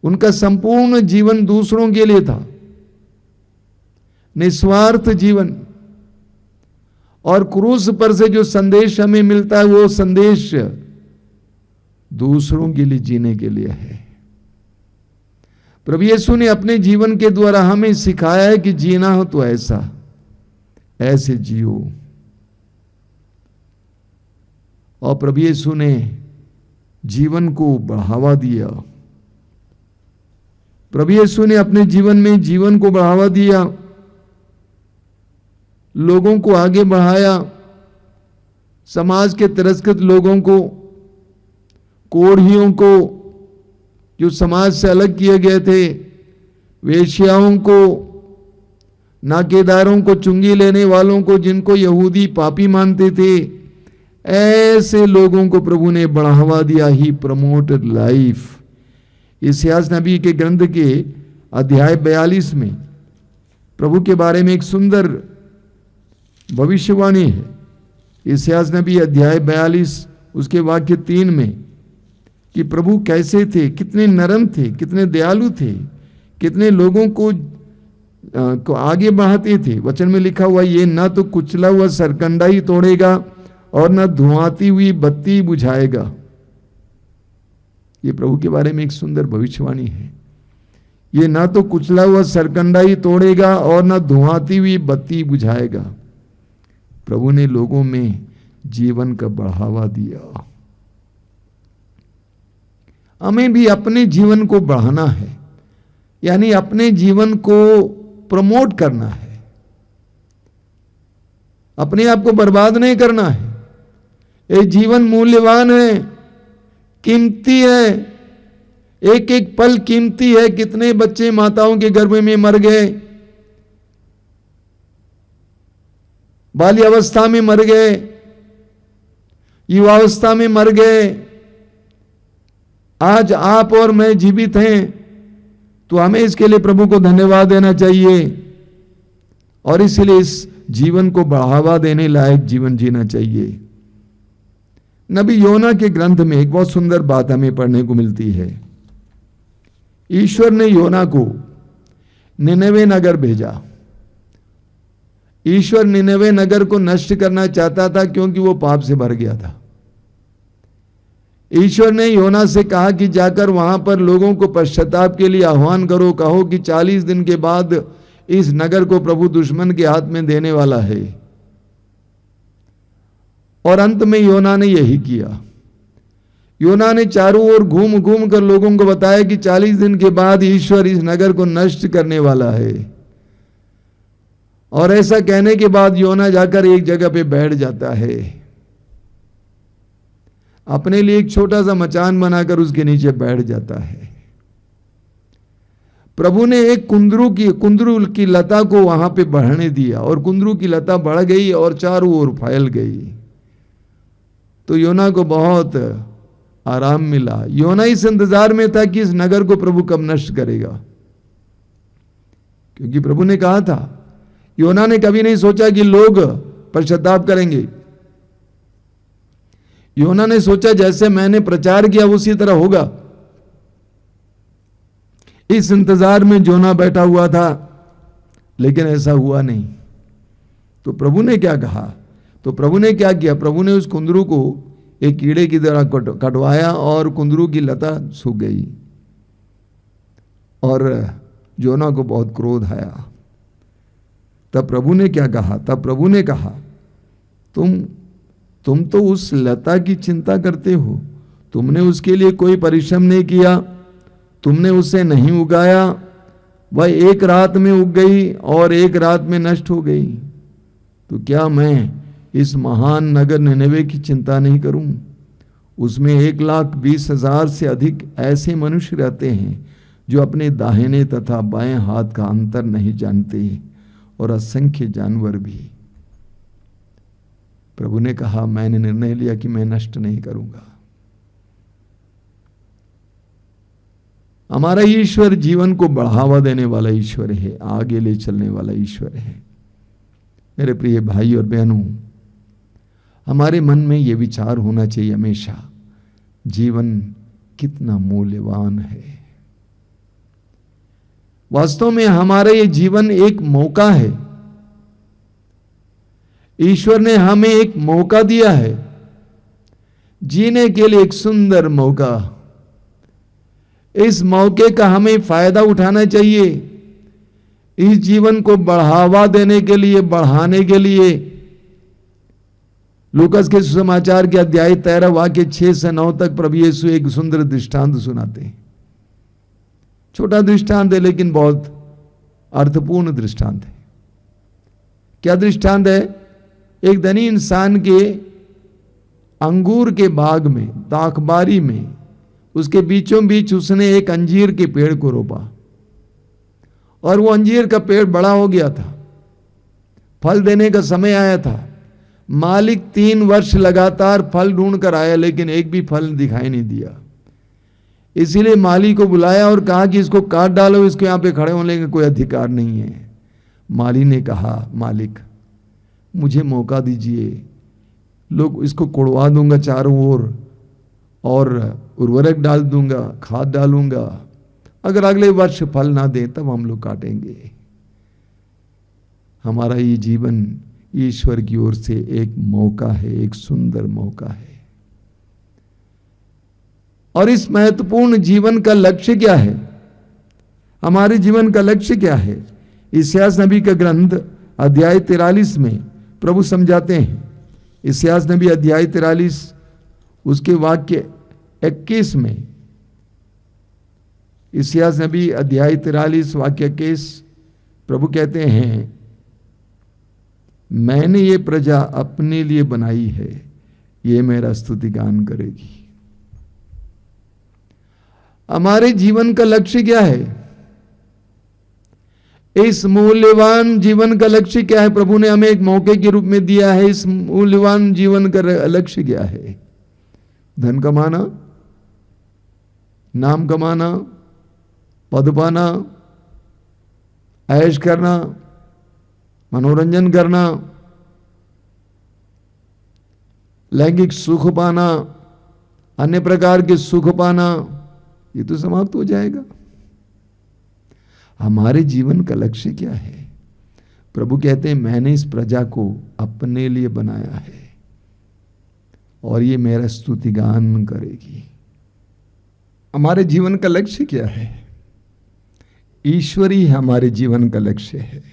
उनका संपूर्ण जीवन दूसरों के लिए था, निस्वार्थ जीवन। और क्रूस पर से जो संदेश हमें मिलता है वो संदेश दूसरों के लिए जीने के लिए है। प्रभु यीशु ने अपने जीवन के द्वारा हमें सिखाया है कि जीना हो तो ऐसे जियो। और प्रभु यीशु ने जीवन को बढ़ावा दिया। प्रभु यीशु ने अपने जीवन में जीवन को बढ़ावा दिया, लोगों को आगे बढ़ाया, समाज के तिरस्कृत लोगों को, कोढ़ियों को जो समाज से अलग किए गए थे, वेश्याओं को, नाकेदारों को, चुंगी लेने वालों को, जिनको यहूदी पापी मानते थे, ऐसे लोगों को प्रभु ने बढ़ावा दिया। ही प्रमोटेड लाइफ। इसायाह नबी के ग्रंथ के अध्याय 42 में प्रभु के बारे में एक सुंदर भविष्यवाणी है। इसायाह नबी अध्याय 42 उसके वाक्य 3 में कि प्रभु कैसे थे, कितने नरम थे, कितने दयालु थे, कितने लोगों को आगे बढ़ाते थे। वचन में लिखा हुआ ये ना तो कुचला हुआ सरकंडा ही तोड़ेगा और ना धुआंती हुई बत्ती बुझाएगा। ये प्रभु के बारे में एक सुंदर भविष्यवाणी है। ये ना तो कुचला हुआ सरकंडा ही तोड़ेगा और ना धुआंती हुई बत्ती बुझाएगा। प्रभु ने लोगों में जीवन का बढ़ावा दिया। हमें भी अपने जीवन को बढ़ाना है, यानी अपने जीवन को प्रमोट करना है, अपने आप को बर्बाद नहीं करना है। ये जीवन मूल्यवान है, कीमती है, एक एक पल कीमती है। कितने बच्चे माताओं के गर्भ में मर गए, बाल्यावस्था में मर गए, युवावस्था में मर गए। आज आप और मैं जीवित हैं तो हमें इसके लिए प्रभु को धन्यवाद देना चाहिए और इसलिए इस जीवन को बढ़ावा देने लायक जीवन जीना चाहिए। नबी योना के ग्रंथ में एक बहुत सुंदर बात हमें पढ़ने को मिलती है। ईश्वर ने योना को निनवे नगर भेजा। ईश्वर निनवे नगर को नष्ट करना चाहता था क्योंकि वो पाप से भर गया था। ईश्वर ने योना से कहा कि जाकर वहां पर लोगों को पश्चाताप के लिए आह्वान करो, कहो कि 40 दिन के बाद इस नगर को प्रभु दुश्मन के हाथ में देने वाला है। और अंत में योना ने यही किया। योना ने चारों ओर घूम घूम कर लोगों को बताया कि 40 दिन के बाद ईश्वर इस नगर को नष्ट करने वाला है। और ऐसा कहने के बाद योना जाकर एक जगह पे बैठ जाता है, अपने लिए एक छोटा सा मचान बनाकर उसके नीचे बैठ जाता है। प्रभु ने एक कुंदरू की लता को वहां पे बढ़ने दिया और कुंदरू की लता बढ़ गई और चारों ओर फैल गई। तो योना को बहुत आराम मिला। योना इस इंतजार में था कि इस नगर को प्रभु कब नष्ट करेगा, क्योंकि प्रभु ने कहा था। योना ने कभी नहीं सोचा कि लोग पश्चाताप करेंगे। योना ने सोचा जैसे मैंने प्रचार किया उसी तरह होगा। इस इंतजार में जोना बैठा हुआ था, लेकिन ऐसा हुआ नहीं। तो प्रभु ने क्या कहा? तो प्रभु ने क्या किया? प्रभु ने उस कुंदरू को एक कीड़े की तरह कटवाया और कुंदरू की लता सूख गई और जोना को बहुत क्रोध आया। तब प्रभु ने क्या कहा? तब प्रभु ने कहा, तुम तो उस लता की चिंता करते हो, तुमने उसके लिए कोई परिश्रम नहीं किया, तुमने उसे नहीं उगाया, वह एक रात में उग गई और एक रात में नष्ट हो गई। तो क्या मैं इस महान नगर निनवे की चिंता नहीं करूं? उसमें 1,20,000 से अधिक ऐसे मनुष्य रहते हैं जो अपने दाहिने तथा बाएं हाथ का अंतर नहीं जानते, और असंख्य जानवर भी। प्रभु ने कहा, मैंने निर्णय लिया कि मैं नष्ट नहीं करूंगा। हमारा ईश्वर जीवन को बढ़ावा देने वाला ईश्वर है, आगे ले चलने वाला ईश्वर है। मेरे प्रिय भाई और बहनों, हमारे मन में यह विचार होना चाहिए हमेशा, जीवन कितना मूल्यवान है। वास्तव में हमारा ये जीवन एक मौका है। ईश्वर ने हमें एक मौका दिया है जीने के लिए, एक सुंदर मौका। इस मौके का हमें फायदा उठाना चाहिए। इस जीवन को बढ़ावा देने के लिए, बढ़ाने के लिए लूकास के सुसमाचार के अध्याय 13 वाक्य 6 से 9 तक प्रभु यीशु एक सुंदर दृष्टांत सुनाते हैं। छोटा दृष्टांत है लेकिन बहुत अर्थपूर्ण दृष्टांत है। क्या दृष्टांत है? एक धनी इंसान के अंगूर के बाग में, दाखबारी में, उसके बीचों बीच उसने एक अंजीर के पेड़ को रोपा और वो अंजीर का पेड़ बड़ा हो गया था, फल देने का समय आया था। मालिक 3 वर्ष लगातार फल ढूंढ कर आया लेकिन एक भी फल दिखाई नहीं दिया। इसीलिए माली को बुलाया और कहा कि इसको काट डालो, इसको यहां पे खड़े होने का कोई अधिकार नहीं है। माली ने कहा, मालिक मुझे मौका दीजिए, लोग इसको कोड़वा दूंगा चारों ओर और उर्वरक डाल दूंगा, खाद डालूंगा, अगर अगले वर्ष फल ना दे तब हम लोग काटेंगे। हमारा ये जीवन ईश्वर की ओर से एक मौका है, एक सुंदर मौका है। और इस महत्वपूर्ण जीवन का लक्ष्य क्या है? हमारे जीवन का लक्ष्य क्या है? इस्यास नबी का ग्रंथ अध्याय 43 में प्रभु समझाते हैं। इस्यास नबी अध्याय 43 उसके वाक्य 21 में, इस्यास नबी अध्याय 43 वाक्य 21 प्रभु कहते हैं, मैंने ये प्रजा अपने लिए बनाई है, ये मेरा स्तुति गान करेगी। हमारे जीवन का लक्ष्य क्या है? इस मूल्यवान जीवन का लक्ष्य क्या है? प्रभु ने हमें एक मौके के रूप में दिया है। इस मूल्यवान जीवन का लक्ष्य क्या है? धन कमाना, नाम कमाना, पद पाना, ऐश करना, मनोरंजन करना, लैंगिक सुख पाना, अन्य प्रकार के सुख पाना, ये तो समाप्त हो जाएगा। हमारे जीवन का लक्ष्य क्या है? प्रभु कहते हैं, मैंने इस प्रजा को अपने लिए बनाया है और ये मेरा स्तुति गान करेगी। हमारे जीवन का लक्ष्य क्या है? ईश्वर ही हमारे जीवन का लक्ष्य है,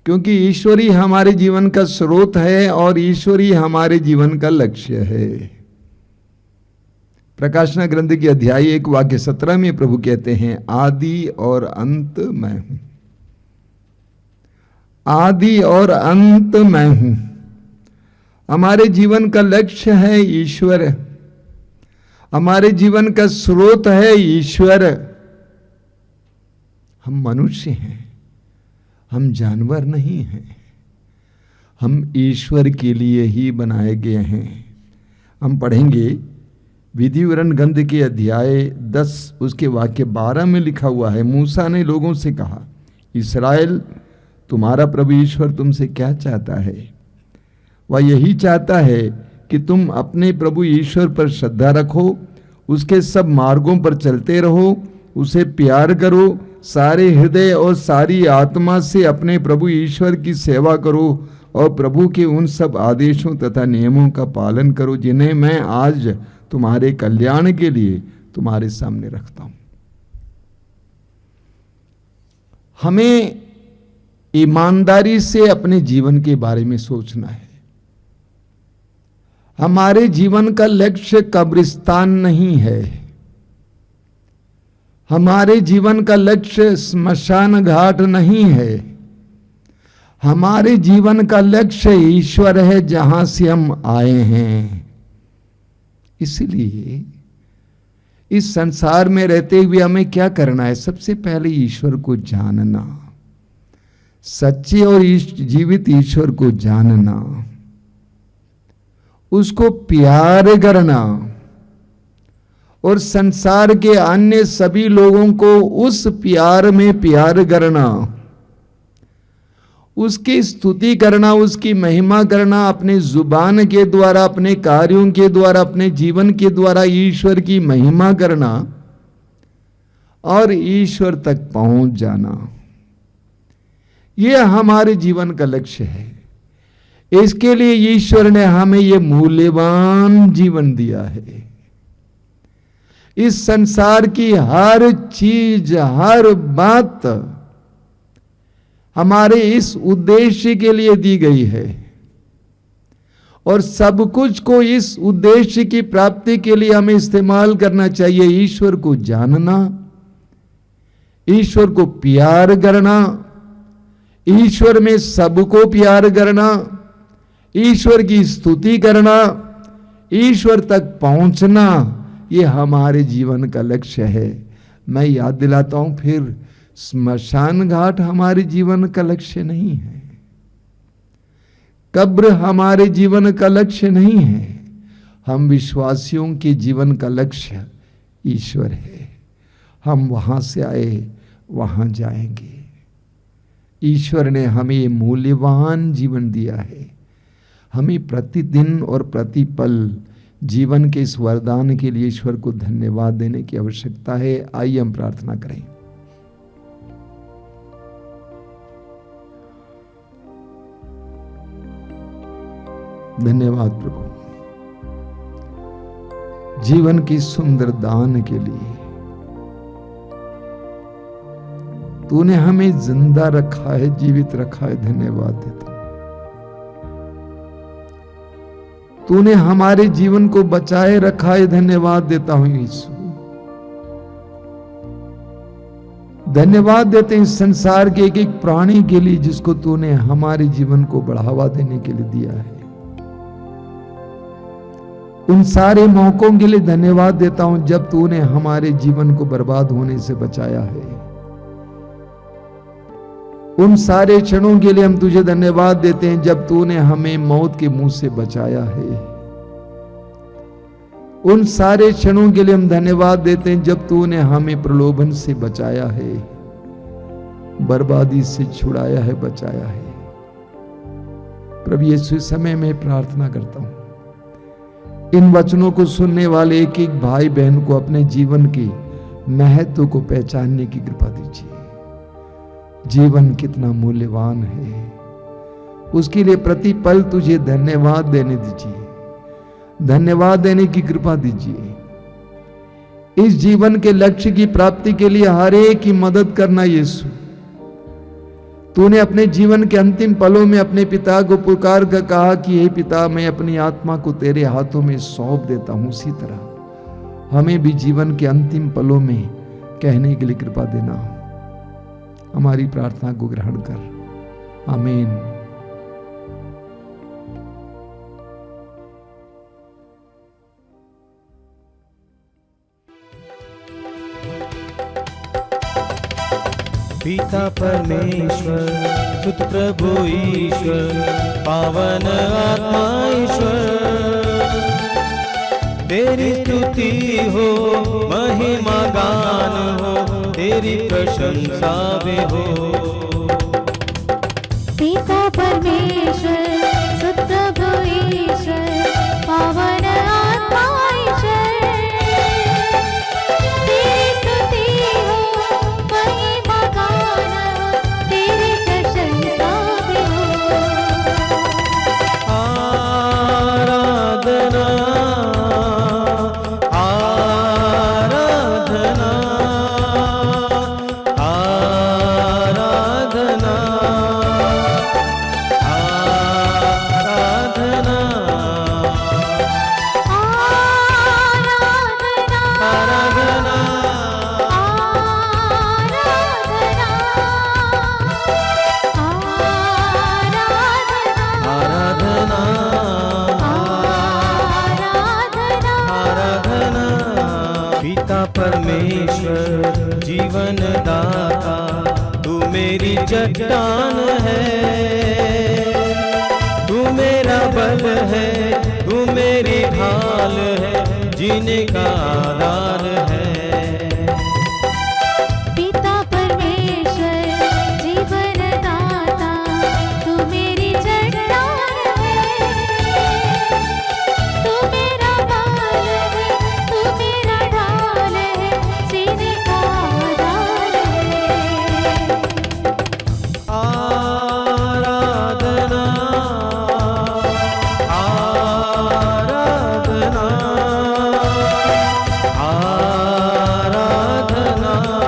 क्योंकि ईश्वर ही हमारे जीवन का स्रोत है और ईश्वर ही हमारे जीवन का लक्ष्य है। प्रकाशना ग्रंथ की अध्याय 1 वाक्य 17 में प्रभु कहते हैं, आदि और अंत मैं हूं। आदि और अंत मैं हूं। हमारे जीवन का लक्ष्य है ईश्वर, हमारे जीवन का स्रोत है ईश्वर। हम मनुष्य हैं, हम जानवर नहीं हैं, हम ईश्वर के लिए ही बनाए गए हैं। हम पढ़ेंगे विधि विवरण ग्रंथ के अध्याय 10 उसके वाक्य 12 में लिखा हुआ है, मूसा ने लोगों से कहा, इस्राएल तुम्हारा प्रभु ईश्वर तुमसे क्या चाहता है? वह यही चाहता है कि तुम अपने प्रभु ईश्वर पर श्रद्धा रखो, उसके सब मार्गों पर चलते रहो उसे प्यार करो, सारे हृदय और सारी आत्मा से अपने प्रभु ईश्वर की सेवा करो और प्रभु के उन सब आदेशों तथा नियमों का पालन करो जिन्हें मैं आज तुम्हारे कल्याण के लिए तुम्हारे सामने रखता हूं। हमें ईमानदारी से अपने जीवन के बारे में सोचना है। हमारे जीवन का लक्ष्य कब्रिस्तान नहीं है, हमारे जीवन का लक्ष्य स्मशान घाट नहीं है, हमारे जीवन का लक्ष्य ईश्वर है जहां से हम आए हैं। इसलिए इस संसार में रहते हुए हमें क्या करना है? सबसे पहले ईश्वर को जानना, सच्चे और जीवित ईश्वर को जानना, उसको प्यार करना और संसार के अन्य सभी लोगों को उस प्यार में प्यार करना, उसकी स्तुति करना, उसकी महिमा करना, अपने जुबान के द्वारा, अपने कार्यों के द्वारा, अपने जीवन के द्वारा ईश्वर की महिमा करना और ईश्वर तक पहुंच जाना। यह हमारे जीवन का लक्ष्य है। इसके लिए ईश्वर ने हमें यह मूल्यवान जीवन दिया है। इस संसार की हर चीज, हर बात हमारे इस उद्देश्य के लिए दी गई है और सब कुछ को इस उद्देश्य की प्राप्ति के लिए हमें इस्तेमाल करना चाहिए। ईश्वर को जानना, ईश्वर को प्यार करना, ईश्वर में सबको प्यार करना, ईश्वर की स्तुति करना, ईश्वर तक पहुंचना, यह हमारे जीवन का लक्ष्य है। मैं याद दिलाता हूं फिर, स्मशान घाट हमारे जीवन का लक्ष्य नहीं है, कब्र हमारे जीवन का लक्ष्य नहीं है। हम विश्वासियों के जीवन का लक्ष्य ईश्वर है। हम वहां से आए, वहां जाएंगे। ईश्वर ने हमें मूल्यवान जीवन दिया है। हमें प्रतिदिन और प्रतिपल जीवन के इस वरदान के लिए ईश्वर को धन्यवाद देने की आवश्यकता है। आइए हम प्रार्थना करें। धन्यवाद प्रभु, जीवन की सुंदर दान के लिए। तूने हमें जिंदा रखा है, जीवित रखा है, धन्यवाद देता हूं। तूने हमारे जीवन को बचाए रखा है, धन्यवाद देता हूं यीशु। धन्यवाद देते हैं इस संसार के एक एक प्राणी के लिए जिसको तूने हमारे जीवन को बढ़ावा देने के लिए दिया है। उन सारे मौकों के लिए धन्यवाद देता हूं जब तूने हमारे जीवन को बर्बाद होने से बचाया है। उन सारे क्षणों के लिए हम तुझे धन्यवाद देते हैं जब तूने हमें मौत के मुंह से बचाया है। उन सारे क्षणों के लिए हम धन्यवाद देते हैं जब तूने हमें प्रलोभन से बचाया है, बर्बादी से छुड़ाया है, बचाया है। प्रभु यीशु, समय में प्रार्थना करता हूं इन वचनों को सुनने वाले एक एक भाई बहन को अपने जीवन के महत्व को पहचानने की कृपा दीजिए। जीवन कितना मूल्यवान है, उसके लिए प्रतिपल तुझे धन्यवाद देने दीजिए, धन्यवाद देने की कृपा दीजिए। इस जीवन के लक्ष्य की प्राप्ति के लिए हर एक की मदद करना यीशु। तूने अपने जीवन के अंतिम पलों में अपने पिता को पुकार कर कहा कि हे पिता, मैं अपनी आत्मा को तेरे हाथों में सौंप देता हूं। उसी तरह हमें भी जीवन के अंतिम पलों में कहने के लिए कृपा देना। हमारी प्रार्थना को ग्रहण कर, आमीन। पिता परमेश्वर, सुत प्रभु ईश्वर, पावन आत्मा ईश्वर, तेरी स्तुति हो, महिमा गान हो, तेरी प्रशंसा भी हो। पिता परमेश्वर, सुत प्रभु ईश्वर, पावन आत्मा ईश्वर, तेरी स्तुति हो, पिता परमेश्वर जीवन दाता तू मेरी चट्टान है, तू मेरा बल है, तू मेरी ढाल है, जीने का आधार है। पिता परमेश्वर जीवन दाता तू मेरी चट्टान है, तू मेरा बल है, तू मेरा ढाल है, जीने का आधार है। आराधना आराधना आराधना आराधना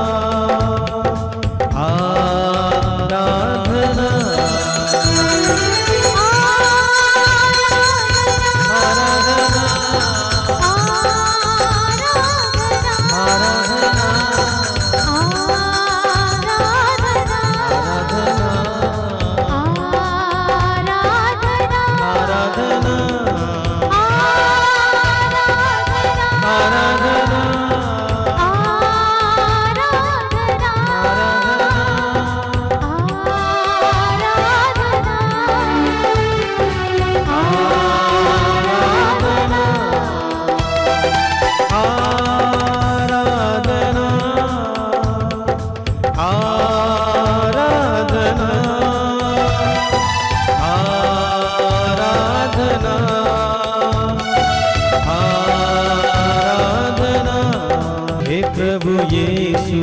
प्रभु यीशु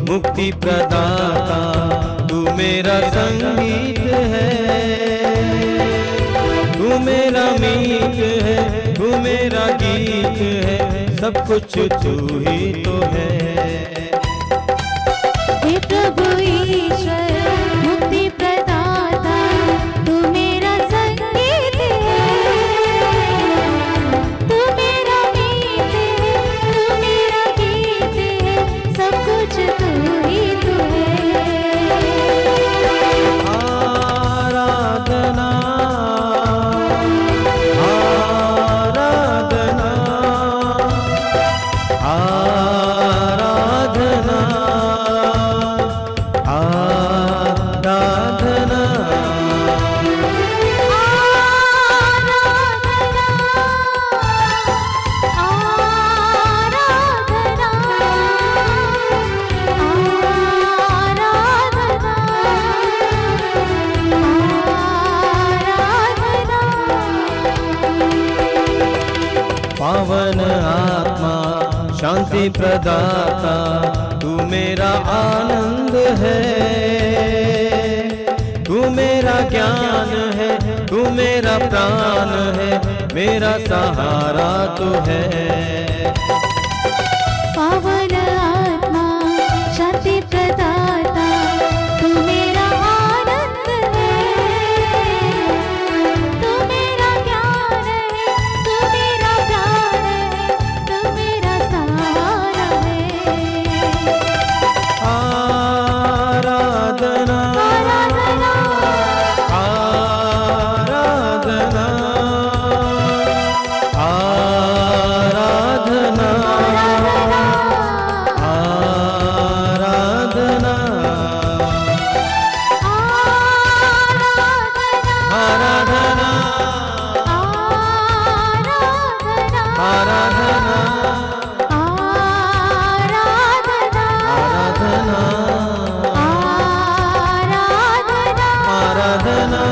मुक्ति प्रदाता तू मेरा संगीत है, तू मेरा मीत है, तू मेरा गीत है, सब कुछ तू ही तो है। हे प्रभु ईश्वर मुक्ति प्रदाता तू मेरा संगीत है, तू मेरा मीत है, तू मेरा गीत है, सब कुछ तू ही तू है। आराधना आराधना आराधना आराधना पावन आत्मा शांति प्रदाता तू मेरा आनंद है, तू मेरा ज्ञान है, तू मेरा प्राण है, मेरा सहारा तू है। पावन आत्मा शांति प्रदाता तू मेरा आनंद है, तू मेरा ज्ञान है, तू मेरा प्राण है, तू मेरा सहारा है। आराधना आराधना आराधना आराधना आराधना आराधना आराधना आराधना आराधना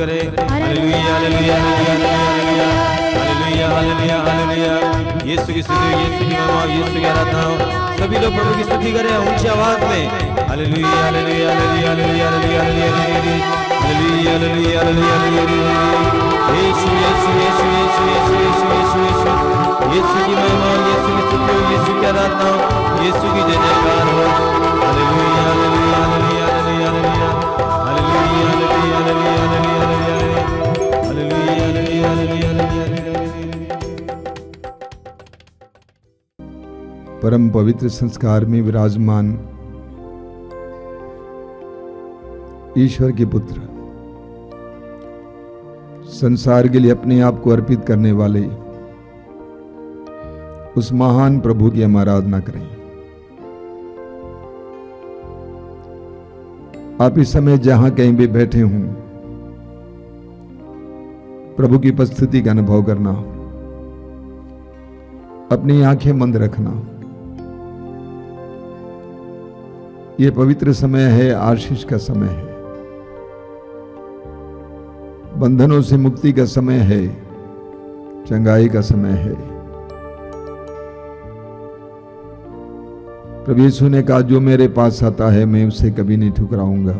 करे hallelujah hallelujah hallelujah hallelujah hallelujah hallelujah Yeshu की स्तुति यीशु की महिमा यीशु की आराधना हो। सभी लोग प्रभु की स्तुति करें ऊंची आवाज में hallelujah hallelujah hallelujah hallelujah hallelujah hallelujah hallelujah hallelujah Yeshu Yeshu Yeshu Yeshu Yeshu Yeshu Yeshu Yeshu Yeshu की महिमा यीशु की स्तुति यीशु की आराधना हो। यीशु की जय जयकार हो। Hallelujah hallelujah hallelujah hallelujah hallelujah hallelujah hallelujah hallelujah hallelujah hallelujah hallelujah hallelujah hallelujah. परम पवित्र संस्कार में विराजमान ईश्वर के पुत्र, संसार के लिए अपने आप को अर्पित करने वाले उस महान प्रभु की हम आराधना करें। आप इस समय जहां कहीं भी बैठे हों, प्रभु की उपस्थिति का अनुभव करना, अपनी आंखें बंद रखना। यह पवित्र समय है, आशीष का समय है, बंधनों से मुक्ति का समय है, चंगाई का समय है। प्रभु यीशु ने कहा, जो मेरे पास आता है मैं उसे कभी नहीं ठुकराऊंगा।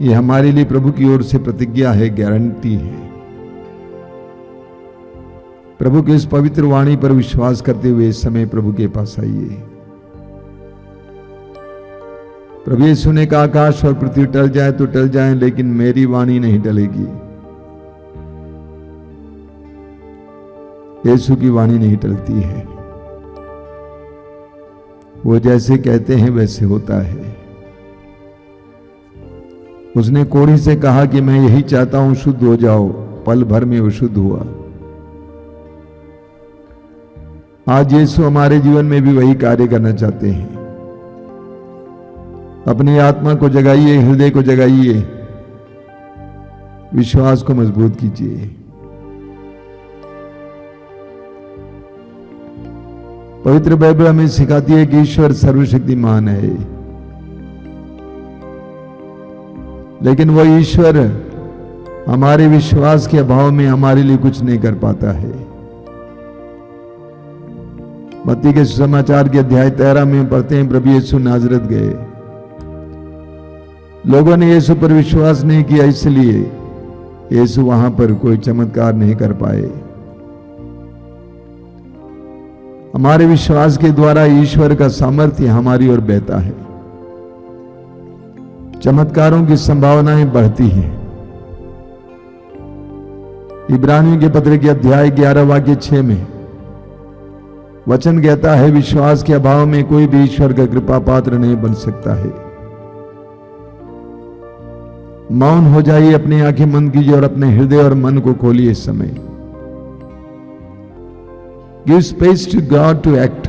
यह हमारे लिए प्रभु की ओर से प्रतिज्ञा है, गारंटी है। प्रभु की इस पवित्र वाणी पर विश्वास करते हुए इस समय प्रभु के पास आइए। प्रभु यीशु ने कहा, आकाश और पृथ्वी टल जाए तो टल जाए, लेकिन मेरी वाणी नहीं टलेगी। यीशु की वाणी नहीं टलती है। वो जैसे कहते हैं वैसे होता है। उसने कोढ़ी से कहा कि मैं यही चाहता हूं, शुद्ध हो जाओ। पल भर में वो शुद्ध हुआ। आज यीशु हमारे जीवन में भी वही कार्य करना चाहते हैं। अपनी आत्मा को जगाइए, हृदय को जगाइए, विश्वास को मजबूत कीजिए। पवित्र बाइबल हमें सिखाती है कि ईश्वर सर्वशक्तिमान है, लेकिन वह ईश्वर हमारे विश्वास के अभाव में हमारे लिए कुछ नहीं कर पाता है। मत्ती के सुसमाचार के अध्याय 13 में पढ़ते हैं, प्रभु यीशु नाजरत गए। लोगों ने यीशु पर विश्वास नहीं किया, इसलिए यीशु वहां पर कोई चमत्कार नहीं कर पाए। हमारे विश्वास के द्वारा ईश्वर का सामर्थ्य हमारी ओर बहता है। चमत्कारों की संभावनाएं बढ़ती हैं। इब्रानियों के पत्र के अध्याय 11 वाक्य 6 में वचन कहता है, विश्वास के अभाव में कोई भी ईश्वर का कृपा पात्र नहीं बन सकता है। मौन हो जाइए, अपनी आंखें बंद कीजिए और अपने हृदय और मन को खोलिए। इस समय give space to God to act.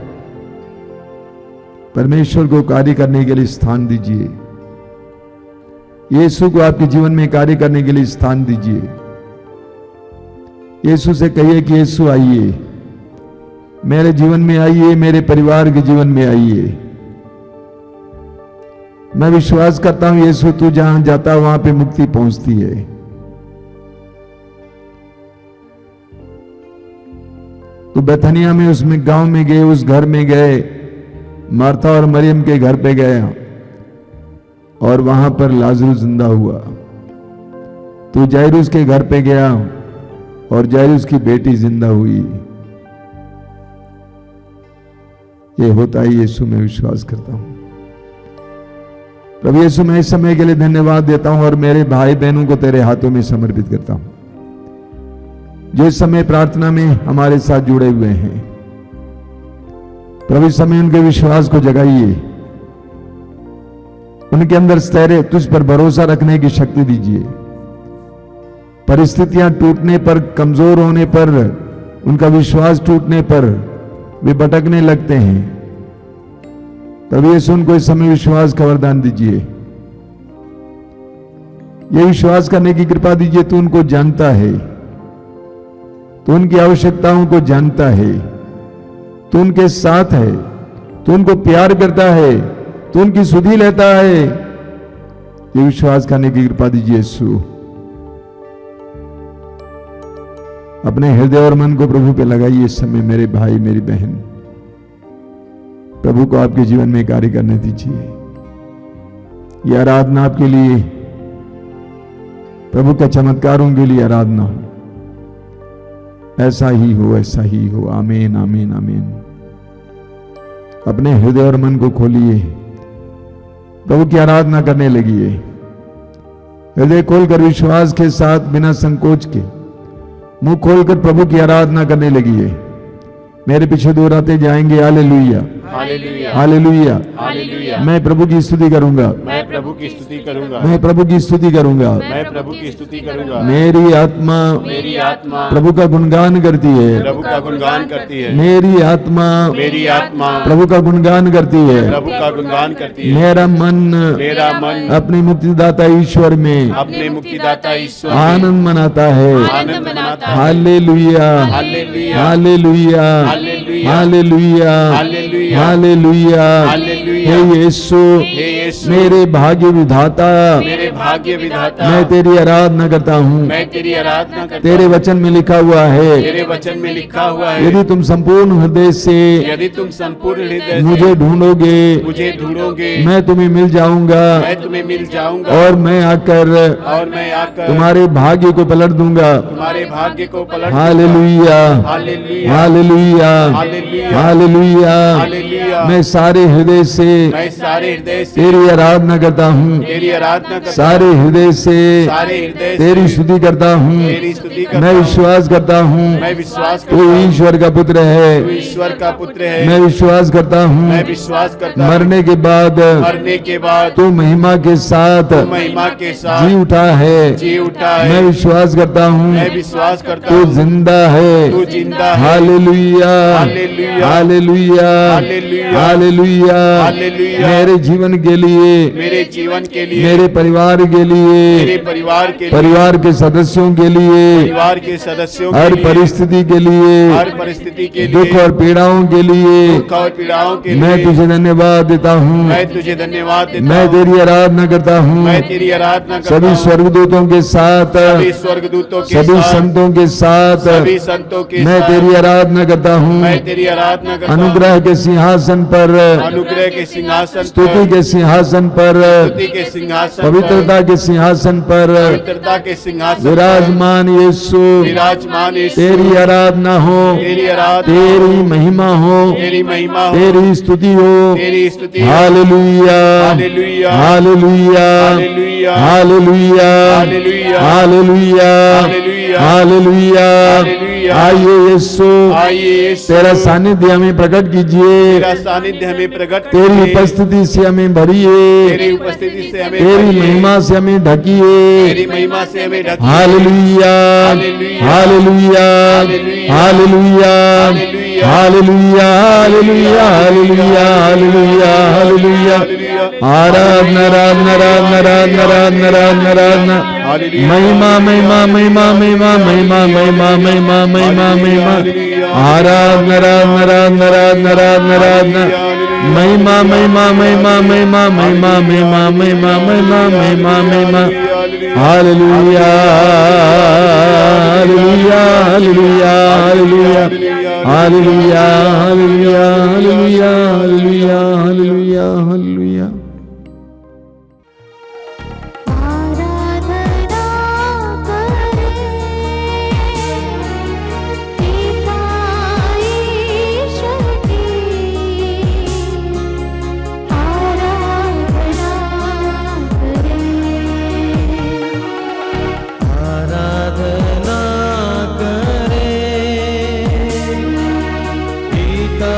परमेश्वर को कार्य करने के लिए स्थान दीजिए। यीशु को आपके जीवन में कार्य करने के लिए स्थान दीजिए। यीशु से कहिए कि यीशु आइए, मेरे जीवन में आइए, मेरे परिवार के जीवन में आइए। मैं विश्वास करता हूं यीशु, तू जहां जाता वहां पे मुक्ति पहुंचती है। तो बेथनिया में उसमें गांव में गए, उस घर में गए, मार्था और मरियम के घर पे गए और वहां पर लाजरू जिंदा हुआ। तो जायरूस के घर पे गया और जायरूस की बेटी जिंदा हुई। ये होता है यीशु, में विश्वास करता हूं। प्रभु यीशु, मैं इस समय के लिए धन्यवाद देता हूं और मेरे भाई बहनों को तेरे हाथों में समर्पित करता हूं, जो इस समय प्रार्थना में हमारे साथ जुड़े हुए हैं। प्रभु इस समय उनके विश्वास को जगाइए, उनके अंदर स्थैर्य, तुझ पर भरोसा रखने की शक्ति दीजिए। परिस्थितियां टूटने पर, कमजोर होने पर, उनका विश्वास टूटने पर वे भटकने लगते हैं। प्रभु यीशु, उनको इस समय विश्वास का वरदान दीजिए। ये विश्वास करने की कृपा दीजिए, तू उनको जानता है, तू उनकी आवश्यकताओं को जानता है, तू उनके साथ है, तू उनको प्यार करता है, तू उनकी सुधि लेता है। ये विश्वास करने की कृपा दीजिए यीशु। अपने हृदय और मन को प्रभु पे लगाइए इस समय। मेरे भाई, मेरी बहन, प्रभु को आपके जीवन में कार्य करने दीजिए। यह आराधना आपके लिए, प्रभु के चमत्कारों के लिए आराधना हो। ऐसा ही हो, ऐसा ही हो। आमीन, आमीन, आमीन। अपने हृदय और मन को खोलिए, प्रभु की आराधना करने लगिए। हृदय खोलकर विश्वास के साथ, बिना संकोच के मुंह खोलकर प्रभु की आराधना करने लगिए। मेरे पीछे दोहराते जाएंगे, हालेलुया हालेलुया हालेलुया। हालेलुया। मैं प्रभु की स्तुति करूंगा, मैं प्रभु की स्तुति करूंगा, मैं प्रभु की स्तुति करूंगा। मैं प्रभु की स्तुति करूंगा। मेरी आत्मा मेरी आत्मा प्रभु का गुणगान करती है, प्रभु का गुणगान करती है। मेरी आत्मा मेरी आत्मा प्रभु का गुणगान करती है। प्रभु का गुणगान करती है। मेरा मन मेरा मन अपने मुक्तिदाता ईश्वर में अपने मुक्तिदाता ईश्वर में आनंद मनाता है। आनंद मनाता है। Hallelujah hallelujah hallelujah hallelujah hallelujah hallelujah hallelujah. Hallelujah. हे यीशु हे यीशु मेरे भाग्य विधाता, मेरे भाग्य विधाता, मैं तेरी आराधना करता हूँ। मैं तेरी आराधना करता तेरे हूँ। वचन में लिखा हुआ है, तेरे वचन में लिखा हुआ है, यदि तुम संपूर्ण हृदय से यदि तुम संपूर्ण हृदय से मुझे ढूंढोगे, मुझे ढूंढोगे, मैं तुम्हें मिल जाऊंगा मैं तुम्हें मिल जाऊंगा और मैं आकर और मैं आकर तुम्हारे भाग्य को पलट दूंगा। तुम्हारे भाग्य को पलट hallelujah hallelujah hallelujah hallelujah hallelujah. Hallelujah. मैं सारे हृदय से मैं सारे हृदय से तेरी आराधना करता हूँ, तेरी आराधना करता सारे हृदय से सारे हृदय तेरी से स्तुति करता हूँ। तेरी स्तुति करता मैं हूँ। विश्वास करता हूँ मैं विश्वास तू करता हूँ। ईश्वर का पुत्र तू है। ईश्वर का पुत्र है। मैं विश्वास करता हूँ मैं विश्वास करता हूँ। मरने के बाद मरने के बाद तू महिमा के साथ महिमा के जी साथ उठा है। जी उठा मैं है। विश्वास करता हूँ मैं विश्वास करता तू हूँ। जिंदा है। तू जिंदा है। Hallelujah hallelujah. Hallelujah hallelujah. Hallelujah. Hallelujah. मेरे जीवन के लिए, मेरे जीवन के लिए, मेरे परिवार के मेरे लिए, परिवार के लिए, परिवार के सदस्यों के लिए, परिवार के सदस्यों हर के लिए, परिस्थिति के लिए, हर परिस्थिति के दुख लिए, और पीड़ाओं के लिए दुख और पीड़ाओं के मैं लिए तुझे धन्यवाद देता हूँ। मैं तुझे धन्यवाद देता मैं हूँ। तेरी आराधना करता हूँ मैं तेरी आराधना करता सभी हूँ। स्वर्गदूतों के साथ, सभी स्वर्गदूतों के सभी साथ, संतों के साथ सभी संतों के मैं साथ तेरी आराधना करता हूँ। मैं तेरी आराधना करता हूँ। अनुग्रह के सिंहासन पर, अनुग्रह के सिंहासन स्तुति पर, के सिंहासन पर, स्तुति के सिंहासन पर, पवित्रता के सिंहासन पर पवित्रता के सिंहासन पर विराजमान यीशु विराजमान यीशु, तेरी आराधना हो, तेरी आराधना, तेरी महिमा हो, तेरी महिमा हो, तेरी स्तुति हो। तेरी स्तुति हो। Hallelujah hallelujah. Hallelujah hallelujah. Hallelujah hallelujah. Hallelujah hallelujah. Hallelujah. Hallelujah. आइए यीशु आइए यीशु, तेरा सानिध्य हमें प्रकट कीजिए, तेरा सानिध्य हमें प्रकट तेरी कीजिए। उपस्थिति से हमें भरिए, तेरी उपस्थिति से हमें तेरी भरिए। महिमा से हमें ढकिए। तेरी महिमा से हमें ढकिए। Hallelujah hallelujah. Hallelujah hallelujah. Hallelujah hallelujah hallelujah hallelujah hallelujah hallelujah. आराधना आराधना आराधना आराधना आराधना आराधना आराधना। हालेलुया। महिमा महिमा महिमा महिमा महिमा महिमा महिमा महिमा महिमा। आराधना आराधना आराधना आराधना आराधना आराधना। महिमा महिमा महिमा महिमा महिमा महिमा महिमा महिमा महिमा महिमा। Hallelujah hallelujah hallelujah hallelujah hallelujah hallelujah hallelujah hallelujah hallelujah hallelujah. आराधना करें पिता ईश्वर की, आराधना करें आराधना करे पिता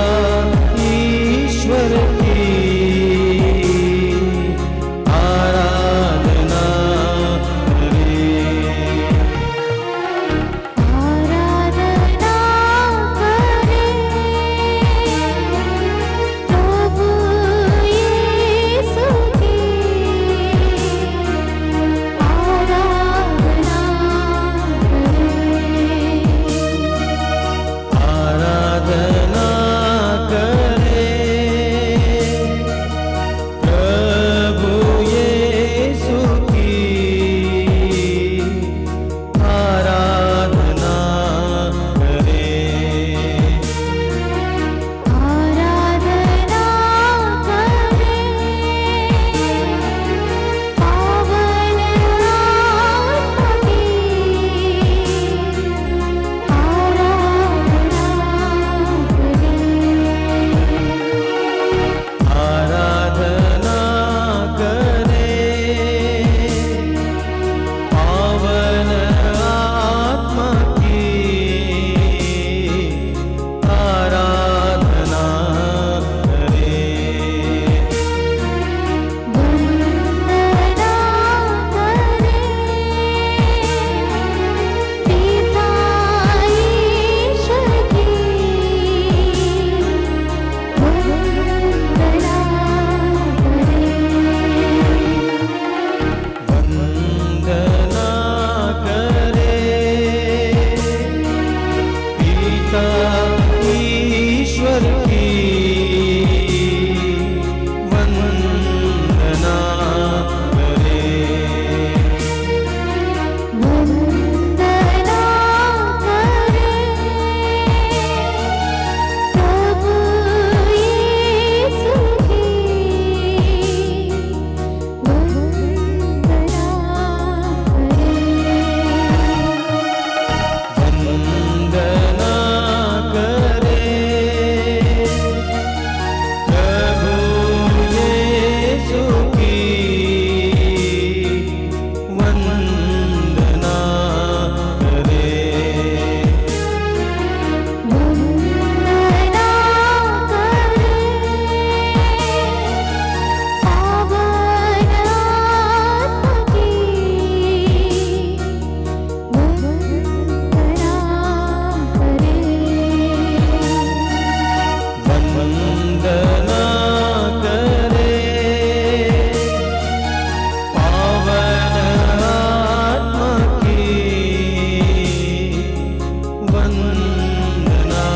वंदना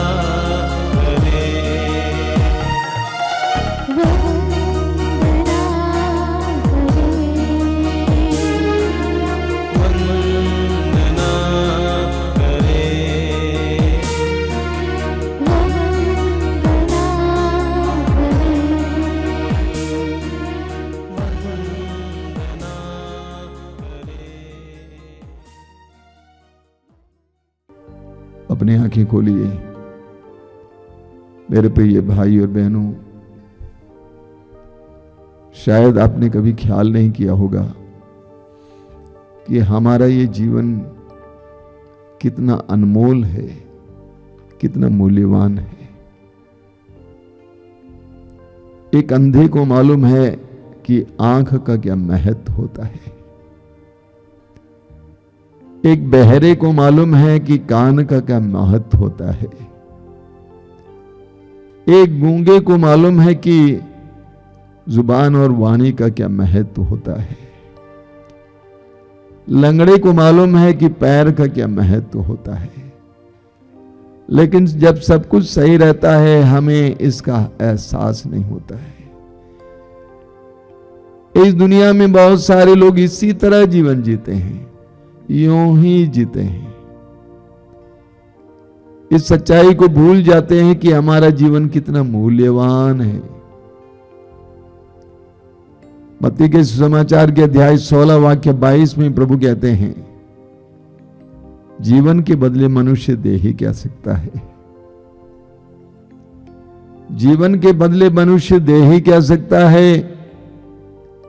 करे, वंदना करे, अपनी आंखें खोलिए मेरे प्रिय भाई और बहनों। शायद आपने कभी ख्याल नहीं किया होगा कि हमारा ये जीवन कितना अनमोल है, कितना मूल्यवान है। एक अंधे को मालूम है कि आंख का क्या महत्व होता है, एक बहरे को मालूम है कि कान का क्या महत्व होता है, एक गूंगे को मालूम है कि जुबान और वाणी का क्या महत्व होता है, लंगड़े को मालूम है कि पैर का क्या महत्व होता है। लेकिन जब सब कुछ सही रहता है हमें इसका एहसास नहीं होता है। इस दुनिया में बहुत सारे लोग इसी तरह जीवन जीते हैं, यूं ही जीते हैं। इस सच्चाई को भूल जाते हैं कि हमारा जीवन कितना मूल्यवान है। मत्ती के सुसमाचार के अध्याय 16 वाक्य 22 में प्रभु कहते हैं, जीवन के बदले मनुष्य दे ही क्या सकता है। जीवन के बदले मनुष्य दे ही क्या सकता है।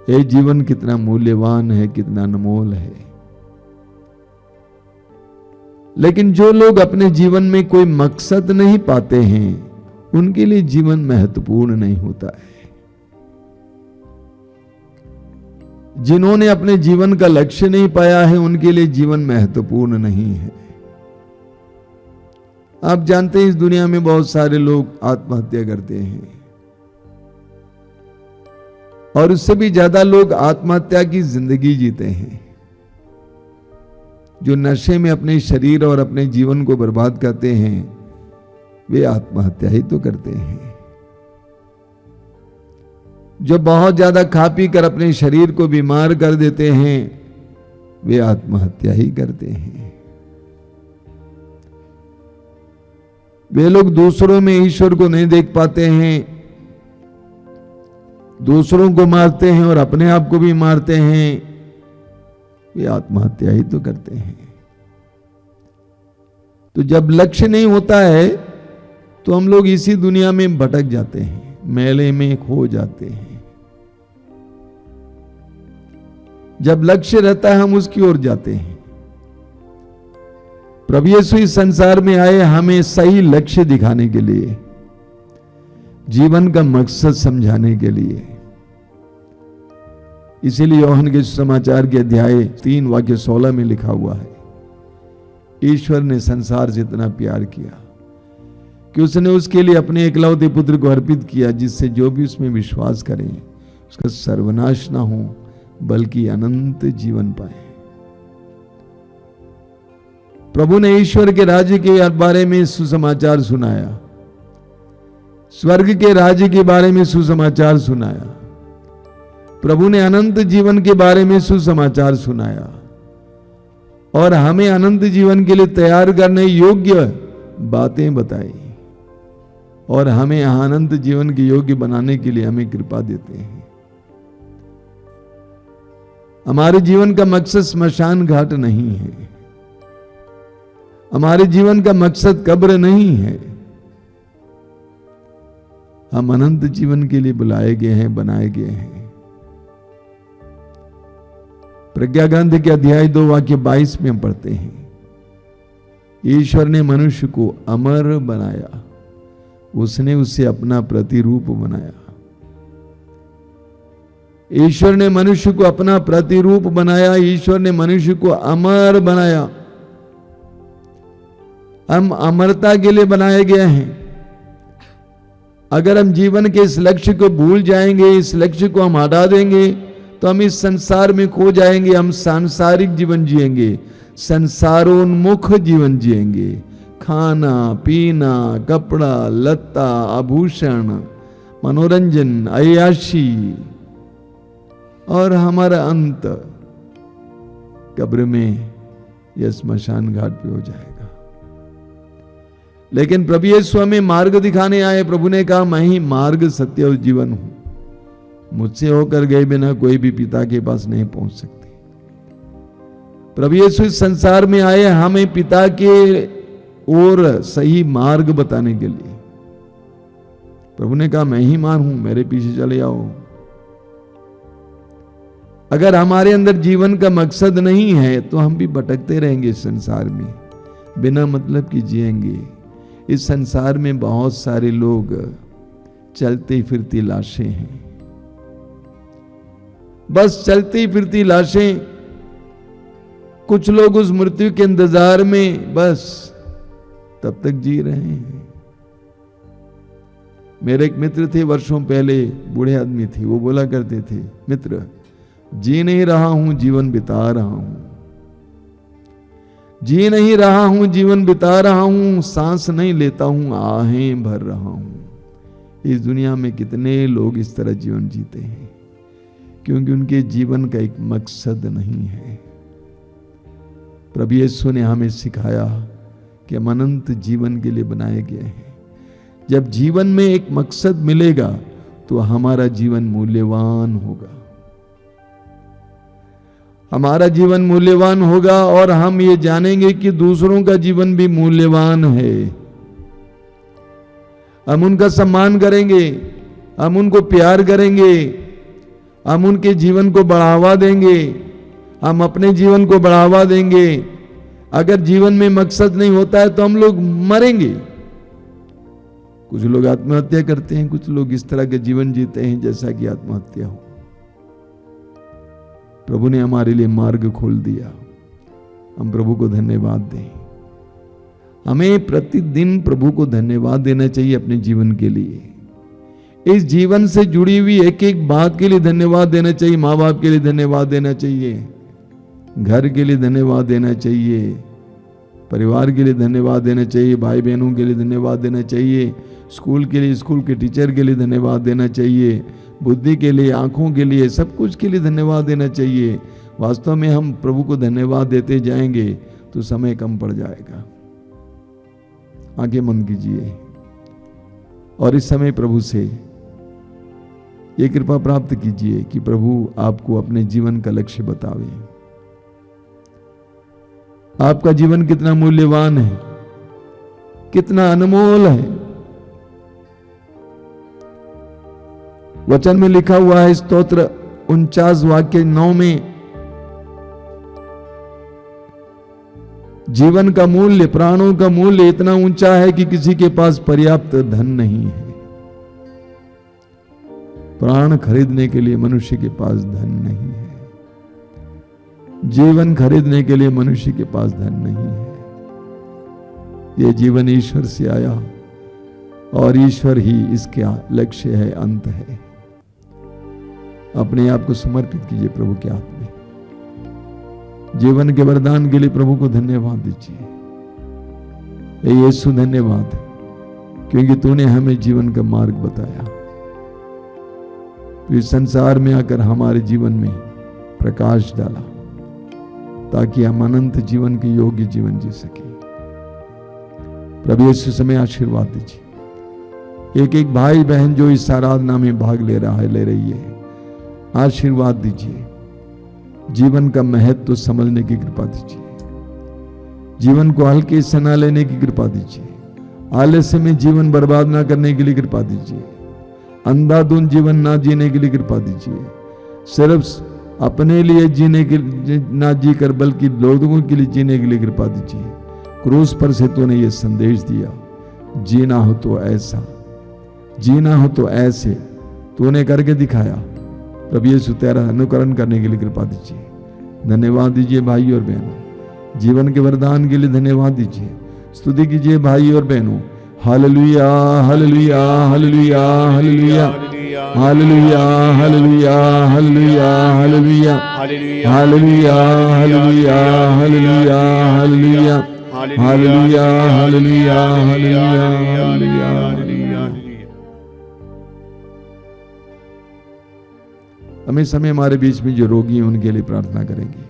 ये जीवन कितना मूल्यवान है, कितना अनमोल है। लेकिन जो लोग अपने जीवन में कोई मकसद नहीं पाते हैं उनके लिए जीवन महत्वपूर्ण नहीं होता है। जिन्होंने अपने जीवन का लक्ष्य नहीं पाया है उनके लिए जीवन महत्वपूर्ण नहीं है। आप जानते हैं इस दुनिया में बहुत सारे लोग आत्महत्या करते हैं और उससे भी ज्यादा लोग आत्महत्या की जिंदगी जीते हैं। जो नशे में अपने शरीर और अपने जीवन को बर्बाद करते हैं वे आत्महत्या ही तो करते हैं। जो बहुत ज्यादा खा पी कर अपने शरीर को बीमार कर देते हैं वे आत्महत्या ही करते हैं। वे लोग दूसरों में ईश्वर को नहीं देख पाते हैं, दूसरों को मारते हैं और अपने आप को भी मारते हैं, वे आत्महत्या ही तो करते हैं। तो जब लक्ष्य नहीं होता है तो हम लोग इसी दुनिया में भटक जाते हैं, मेले में खो जाते हैं। जब लक्ष्य रहता है हम उसकी ओर जाते हैं। प्रभु यीशु इस संसार में आए हमें सही लक्ष्य दिखाने के लिए, जीवन का मकसद समझाने के लिए। इसीलिए यूहन्ना के सुसमाचार के अध्याय 3 वाक्य 16 में लिखा हुआ है, ईश्वर ने संसार से इतना प्यार किया कि उसने उसके लिए अपने एकलौते पुत्र को अर्पित किया, जिससे जो भी उसमें विश्वास करें उसका सर्वनाश ना हो बल्कि अनंत जीवन पाए। प्रभु ने ईश्वर के राज्य के बारे में सुसमाचार सुनाया, स्वर्ग के राज्य के बारे में सुसमाचार सुनाया। प्रभु ने अनंत जीवन के बारे में सुसमाचार सुनाया और हमें अनंत जीवन के लिए तैयार करने योग्य बातें बताई और हमें अनंत जीवन के योग्य बनाने के लिए हमें कृपा देते हैं। हमारे जीवन का मकसद स्मशान घाट नहीं है, हमारे जीवन का मकसद कब्र नहीं है। हम अनंत जीवन के लिए बुलाए गए हैं, बनाए गए हैं। प्रज्ञा ग्रंथ के अध्याय 2 वाक्य 22 में हम पढ़ते हैं, ईश्वर ने मनुष्य को अमर बनाया, उसने उसे अपना प्रतिरूप बनाया। ईश्वर ने मनुष्य को अपना प्रतिरूप बनाया, ईश्वर ने मनुष्य को अमर बनाया। हम अमरता के लिए बनाए गए हैं। अगर हम जीवन के इस लक्ष्य को भूल जाएंगे, इस लक्ष्य को हम हटा देंगे तो हम इस संसार में खो जाएंगे। हम सांसारिक जीवन जिएंगे, संसारोन्मुख जीवन जिएंगे, खाना पीना, कपड़ा लत्ता, आभूषण, मनोरंजन, अय्याशी, और हमारा अंत कब्र में या स्मशान घाट पे हो जाएगा। लेकिन प्रभु यीशु हमें मार्ग दिखाने आए। प्रभु ने कहा, मैं ही मार्ग, सत्य और जीवन हूं। मुझसे होकर गए बिना कोई भी पिता के पास नहीं पहुंच सकते। प्रभु यीशु इस संसार में आए हमें पिता के ओर सही मार्ग बताने के लिए। प्रभु ने कहा, मैं ही मार्ग हूं, मेरे पीछे चले आओ। अगर हमारे अंदर जीवन का मकसद नहीं है तो हम भी भटकते रहेंगे इस संसार में, बिना मतलब की जिएंगे। इस संसार में बहुत सारे लोग चलती फिरती लाशें हैं, बस चलती फिरती लाशें। कुछ लोग उस मृत्यु के इंतजार में बस तब तक जी रहे हैं। मेरे एक मित्र थे वर्षों पहले, बूढ़े आदमी थे, वो बोला करते थे, मित्र जी नहीं रहा हूं, जीवन बिता रहा हूं। जी नहीं रहा हूं, जीवन बिता रहा हूं, सांस नहीं लेता हूं, आहें भर रहा हूं। इस दुनिया में कितने लोग इस तरह जीवन जीते हैं, क्योंकि उनके जीवन का एक मकसद नहीं है। प्रभु यीशु ने हमें सिखाया कि हम अनंत जीवन के लिए बनाए गए हैं। जब जीवन में एक मकसद मिलेगा तो हमारा जीवन मूल्यवान होगा, हमारा जीवन मूल्यवान होगा, और हम ये जानेंगे कि दूसरों का जीवन भी मूल्यवान है। हम उनका सम्मान करेंगे, हम उनको प्यार करेंगे, हम उनके जीवन को बढ़ावा देंगे, हम अपने जीवन को बढ़ावा देंगे। अगर जीवन में मकसद नहीं होता है तो हम लोग मरेंगे। कुछ लोग आत्महत्या करते हैं, कुछ लोग इस तरह के जीवन जीते हैं जैसा कि आत्महत्या हो। प्रभु ने हमारे लिए मार्ग खोल दिया, हम प्रभु को धन्यवाद दें। हमें प्रतिदिन प्रभु को धन्यवाद देना चाहिए अपने जीवन के लिए। इस जीवन से जुड़ी हुई एक एक बात के लिए धन्यवाद देना चाहिए। माँ बाप के लिए धन्यवाद देना चाहिए, घर के लिए धन्यवाद देना चाहिए, परिवार के लिए धन्यवाद देना चाहिए, भाई बहनों के लिए धन्यवाद देना चाहिए, स्कूल के लिए, स्कूल के टीचर के लिए धन्यवाद देना चाहिए, बुद्धि के लिए, आंखों के लिए, सब कुछ के लिए धन्यवाद देना चाहिए। वास्तव में हम प्रभु को धन्यवाद देते जाएंगे तो समय कम पड़ जाएगा। आगे मन कीजिए और इस समय प्रभु से ये कृपा प्राप्त कीजिए कि प्रभु आपको अपने जीवन का लक्ष्य बतावे। आपका जीवन कितना मूल्यवान है, कितना अनमोल है। वचन में लिखा हुआ है, स्तोत्र 49 वाक्य 9 में, जीवन का मूल्य, प्राणों का मूल्य इतना ऊंचा है कि किसी के पास पर्याप्त धन नहीं है। प्राण खरीदने के लिए मनुष्य के पास धन नहीं है, जीवन खरीदने के लिए मनुष्य के पास धन नहीं है। यह जीवन ईश्वर से आया और ईश्वर ही इसका लक्ष्य है, अंत है। अपने आप को समर्पित कीजिए प्रभु के हाथ में। जीवन के वरदान के लिए प्रभु को धन्यवाद दीजिए। हे यीशु धन्यवाद, क्योंकि तूने हमें जीवन का मार्ग बताया। तो इस संसार में आकर हमारे जीवन में प्रकाश डाला ताकि हम अनंत जीवन के योग्य जीवन जी सके। प्रभु यीशु समय आशीर्वाद दीजिए। एक एक भाई बहन जो इस आराधना में भाग ले रहा है, ले रही है, आशीर्वाद दीजिए। जीवन का महत्व समझने की कृपा दीजिए। जीवन को हल्के से न लेने की कृपा दीजिए। आलस्य में जीवन बर्बाद ना करने के लिए कृपा दीजिए। अंधाधुंध जीवन ना जीने के लिए कृपा दीजिए। सिर्फ अपने लिए जीने के ना जीकर बल्कि लोगों के लिए जीने के लिए कृपा दीजिए। क्रूस पर से तूने ये संदेश दिया, जीना हो तो ऐसा, जीना हो तो ऐसे, तूने करके दिखाया। प्रभु यीशु तेरा अनुकरण करने के लिए कृपा दीजिए। धन्यवाद दीजिए भाई और बहनों, जीवन के वरदान के लिए धन्यवाद दीजिए। स्तुति कीजिए भाई और बहनों। Hallelujah hallelujah hallelujah hallelujah hallelujah hallelujah hallelujah hallelujah hallelujah hallelujah hallelujah hallelujah hallelujah hallelujah hallelujah hallelujah. हमें समय हमारे बीच में जो रोगी हैं उनके लिए प्रार्थना करेंगे।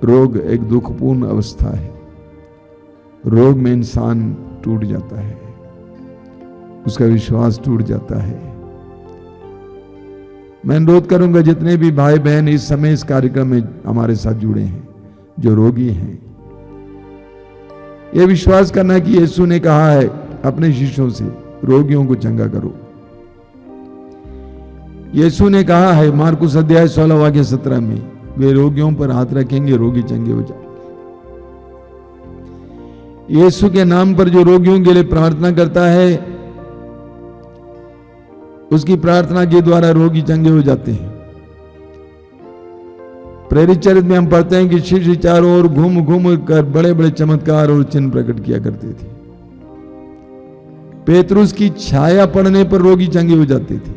रोग एक दुखपूर्ण अवस्था है। रोग में इंसान टूट जाता है, उसका विश्वास टूट जाता है। मैं अनुरोध करूंगा जितने भी भाई बहन इस समय इस कार्यक्रम में हमारे साथ जुड़े हैं, जो रोगी हैं, यह विश्वास करना कि यीशु ने कहा है अपने शिष्यों से, रोगियों को चंगा करो। यीशु ने कहा है मार्कुस अध्याय 16 वाक्य 17 में, वे रोगियों पर हाथ रखेंगे, रोगी चंगे हो जाएंगे। यीशु के नाम पर जो रोगियों के लिए प्रार्थना करता है, उसकी प्रार्थना के द्वारा रोगी चंगे हो जाते हैं। प्रेरित चरित्र में हम पढ़ते हैं कि शिष्य चारों ओर घूम घूम कर बड़े बड़े चमत्कार और चिन्ह प्रकट किया करते थे। पेतरुस की छाया पड़ने पर रोगी चंगे हो जाते थे।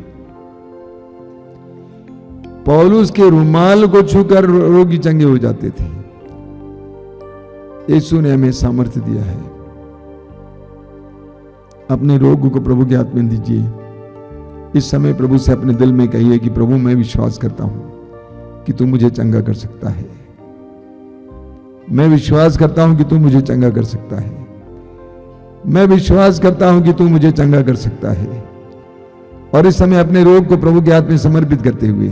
पौलुस के रुमाल को छूकर रोगी चंगे हो जाते थे। यीशु ने हमें सामर्थ्य दिया है। अपने रोग को प्रभु के हाथ में दीजिए। इस समय प्रभु से अपने दिल में कहिए कि प्रभु मैं विश्वास करता हूं कि तू मुझे चंगा कर सकता है। मैं विश्वास करता हूं कि तू मुझे चंगा कर सकता है। मैं विश्वास करता हूं कि तू मुझे चंगा कर सकता है। और इस समय अपने रोग को प्रभु के हाथ में समर्पित करते हुए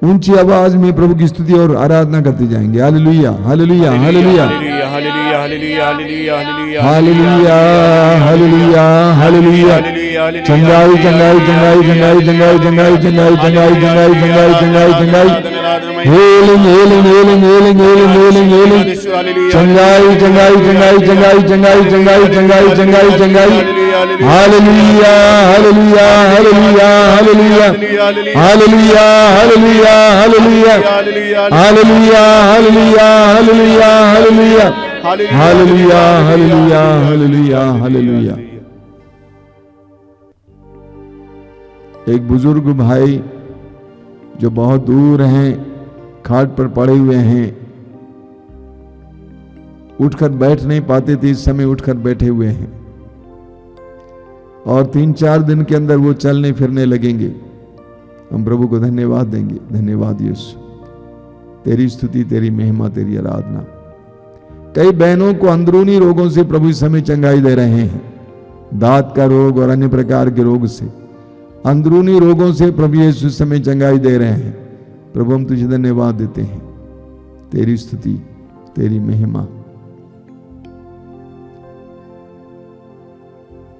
ऊंची आवाज में प्रभु की स्तुति और आराधना करते जाएंगे। Hallelujah hallelujah hallelujah hallelujah hallelujah hallelujah hallelujah hallelujah hallelujah. चंगाई चंगाई चंगाई चंगाई चंगाई चंगाई चंगाई चंगाई चंगाई चंगाई चंगाई चंगाई healing healing healing healing healing healing healing चंगाई चंगाई चंगाई चंगाई चंगाई चंगाई चंगाई चंगाई चंगाई hallelujah hallelujah hallelujah hallelujah hallelujah hallelujah hallelujah hallelujah hallelujah hallelujah hallelujah hallelujah hallelujah hallelujah hallelujah. एक बुजुर्ग भाई जो बहुत दूर हैं, खाट पर पड़े हुए हैं, उठकर बैठ नहीं पाते थे, इस समय उठकर बैठे हुए हैं और 3-4 दिन के अंदर वो चलने फिरने लगेंगे। हम प्रभु को धन्यवाद देंगे। धन्यवाद यीशु, तेरी स्तुति, तेरी महिमा, तेरी आराधना। कई बहनों को अंदरूनी रोगों से प्रभु इस समय चंगाई दे रहे हैं। दांत का रोग और अन्य प्रकार के रोग से, अंदरूनी रोगों से प्रभु यीशु इस समय चंगाई दे रहे हैं। प्रभु हम तुझे धन्यवाद देते हैं। तेरी स्तुति, तेरी महिमा।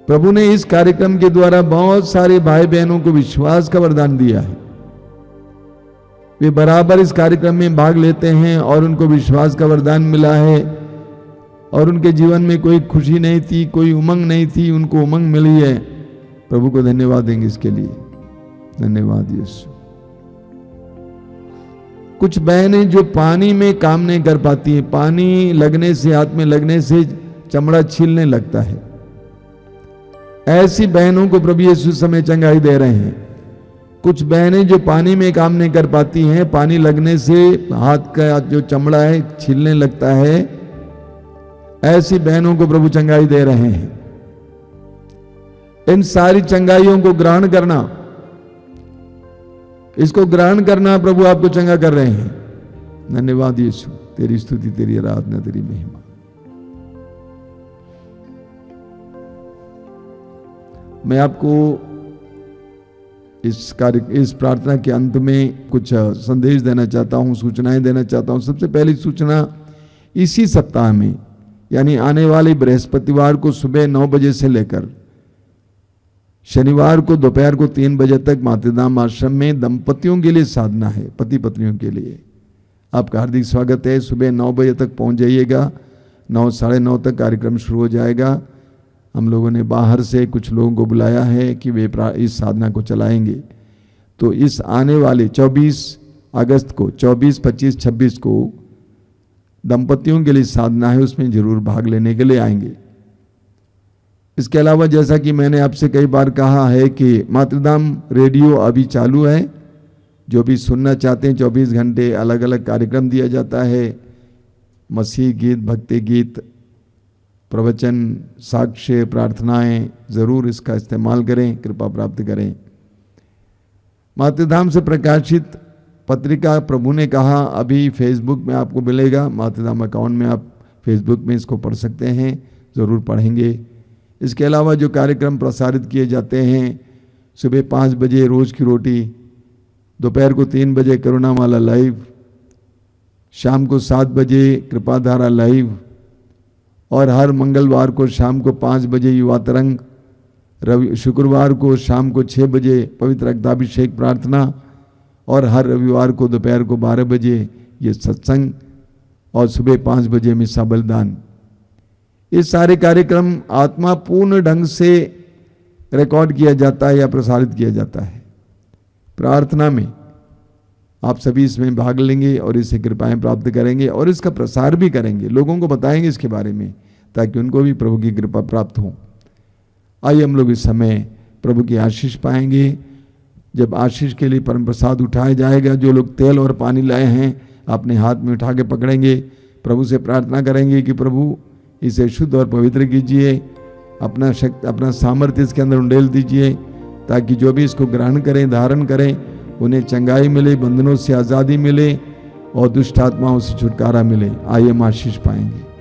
प्रभु ने इस कार्यक्रम के द्वारा बहुत सारे भाई बहनों को विश्वास का वरदान दिया है। वे बराबर इस कार्यक्रम में भाग लेते हैं और उनको विश्वास का वरदान मिला है और उनके जीवन में कोई खुशी नहीं थी, कोई उमंग नहीं थी, उनको उमंग मिली है। प्रभु को धन्यवाद देंगे इसके लिए। धन्यवाद यीशु। कुछ बहनें जो पानी में काम नहीं कर पाती हैं, पानी लगने से, हाथ में लगने से चमड़ा छीलने लगता है, ऐसी बहनों को प्रभु यीशु समय चंगाई दे रहे हैं। कुछ बहनें जो पानी में काम नहीं कर पाती हैं, पानी लगने से हाथ का जो चमड़ा है छीलने लगता है, ऐसी बहनों को प्रभु चंगाई दे रहे हैं। इन सारी चंगाइयों को ग्रहण करना, इसको ग्रहण करना, प्रभु आपको चंगा कर रहे हैं। धन्यवाद यीशु, तेरी स्तुति, तेरी आराधना, तेरी महिमा। मैं आपको इस प्रार्थना के अंत में कुछ संदेश देना चाहता हूं, सूचनाएं देना चाहता हूं। सबसे पहली सूचना, इसी सप्ताह में यानी आने वाले बृहस्पतिवार को सुबह 9 बजे से लेकर शनिवार को दोपहर को 3 बजे तक मातृधाम आश्रम में दंपतियों के लिए साधना है, पति पत्नियों के लिए। आपका हार्दिक स्वागत है। सुबह 9 बजे तक पहुंच जाइएगा। 9, साढ़े 9 तक कार्यक्रम शुरू हो जाएगा। हम लोगों ने बाहर से कुछ लोगों को बुलाया है कि वे इस साधना को चलाएंगे। तो इस आने वाले 24 अगस्त को, 24, 25, 26 को दंपतियों के लिए साधना है, उसमें जरूर भाग लेने के लिए आएंगे। इसके अलावा जैसा कि मैंने आपसे कई बार कहा है कि मातृधाम रेडियो अभी चालू है। जो भी सुनना चाहते हैं 24 घंटे अलग अलग कार्यक्रम दिया जाता है। मसीह गीत, भक्ति गीत, प्रवचन, साक्ष्य, प्रार्थनाएं, ज़रूर इसका इस्तेमाल करें, कृपा प्राप्त करें। मातृधाम से प्रकाशित पत्रिका प्रभु ने कहा अभी फेसबुक में आपको मिलेगा, मातृधाम अकाउंट में आप फेसबुक में इसको पढ़ सकते हैं, ज़रूर पढ़ेंगे। इसके अलावा जो कार्यक्रम प्रसारित किए जाते हैं, सुबह 5 बजे रोज़ की रोटी, दोपहर को 3 बजे करुणामाला लाइव, शाम को 7 बजे कृपाधारा लाइव, और हर मंगलवार को शाम को 5 बजे युवा तरंग, शुक्रवार को शाम को 6 बजे पवित्र रक्ताभिषेक प्रार्थना, और हर रविवार को दोपहर को 12 बजे ये सत्संग, और सुबह 5 बजे मिसा बलिदान। ये सारे कार्यक्रम आत्मा पूर्ण ढंग से रिकॉर्ड किया जाता है या प्रसारित किया जाता है। प्रार्थना में आप सभी इसमें भाग लेंगे और इससे कृपाएं प्राप्त करेंगे और इसका प्रसार भी करेंगे, लोगों को बताएंगे इसके बारे में, ताकि उनको भी प्रभु की कृपा प्राप्त हो। आइए हम लोग इस समय प्रभु की आशीष पाएंगे। जब आशीष के लिए परम प्रसाद उठाया जाएगा, जो लोग तेल और पानी लाए हैं अपने हाथ में उठा के पकड़ेंगे, प्रभु से प्रार्थना करेंगे कि प्रभु इसे शुद्ध और पवित्र कीजिए, अपना सामर्थ्य इसके अंदर उंडेल दीजिए, ताकि जो भी इसको ग्रहण करें, धारण करें, उन्हें चंगाई मिले, बंधनों से आज़ादी मिले और दुष्ट आत्माओं से छुटकारा मिले। आइए हम आशीष पाएंगे।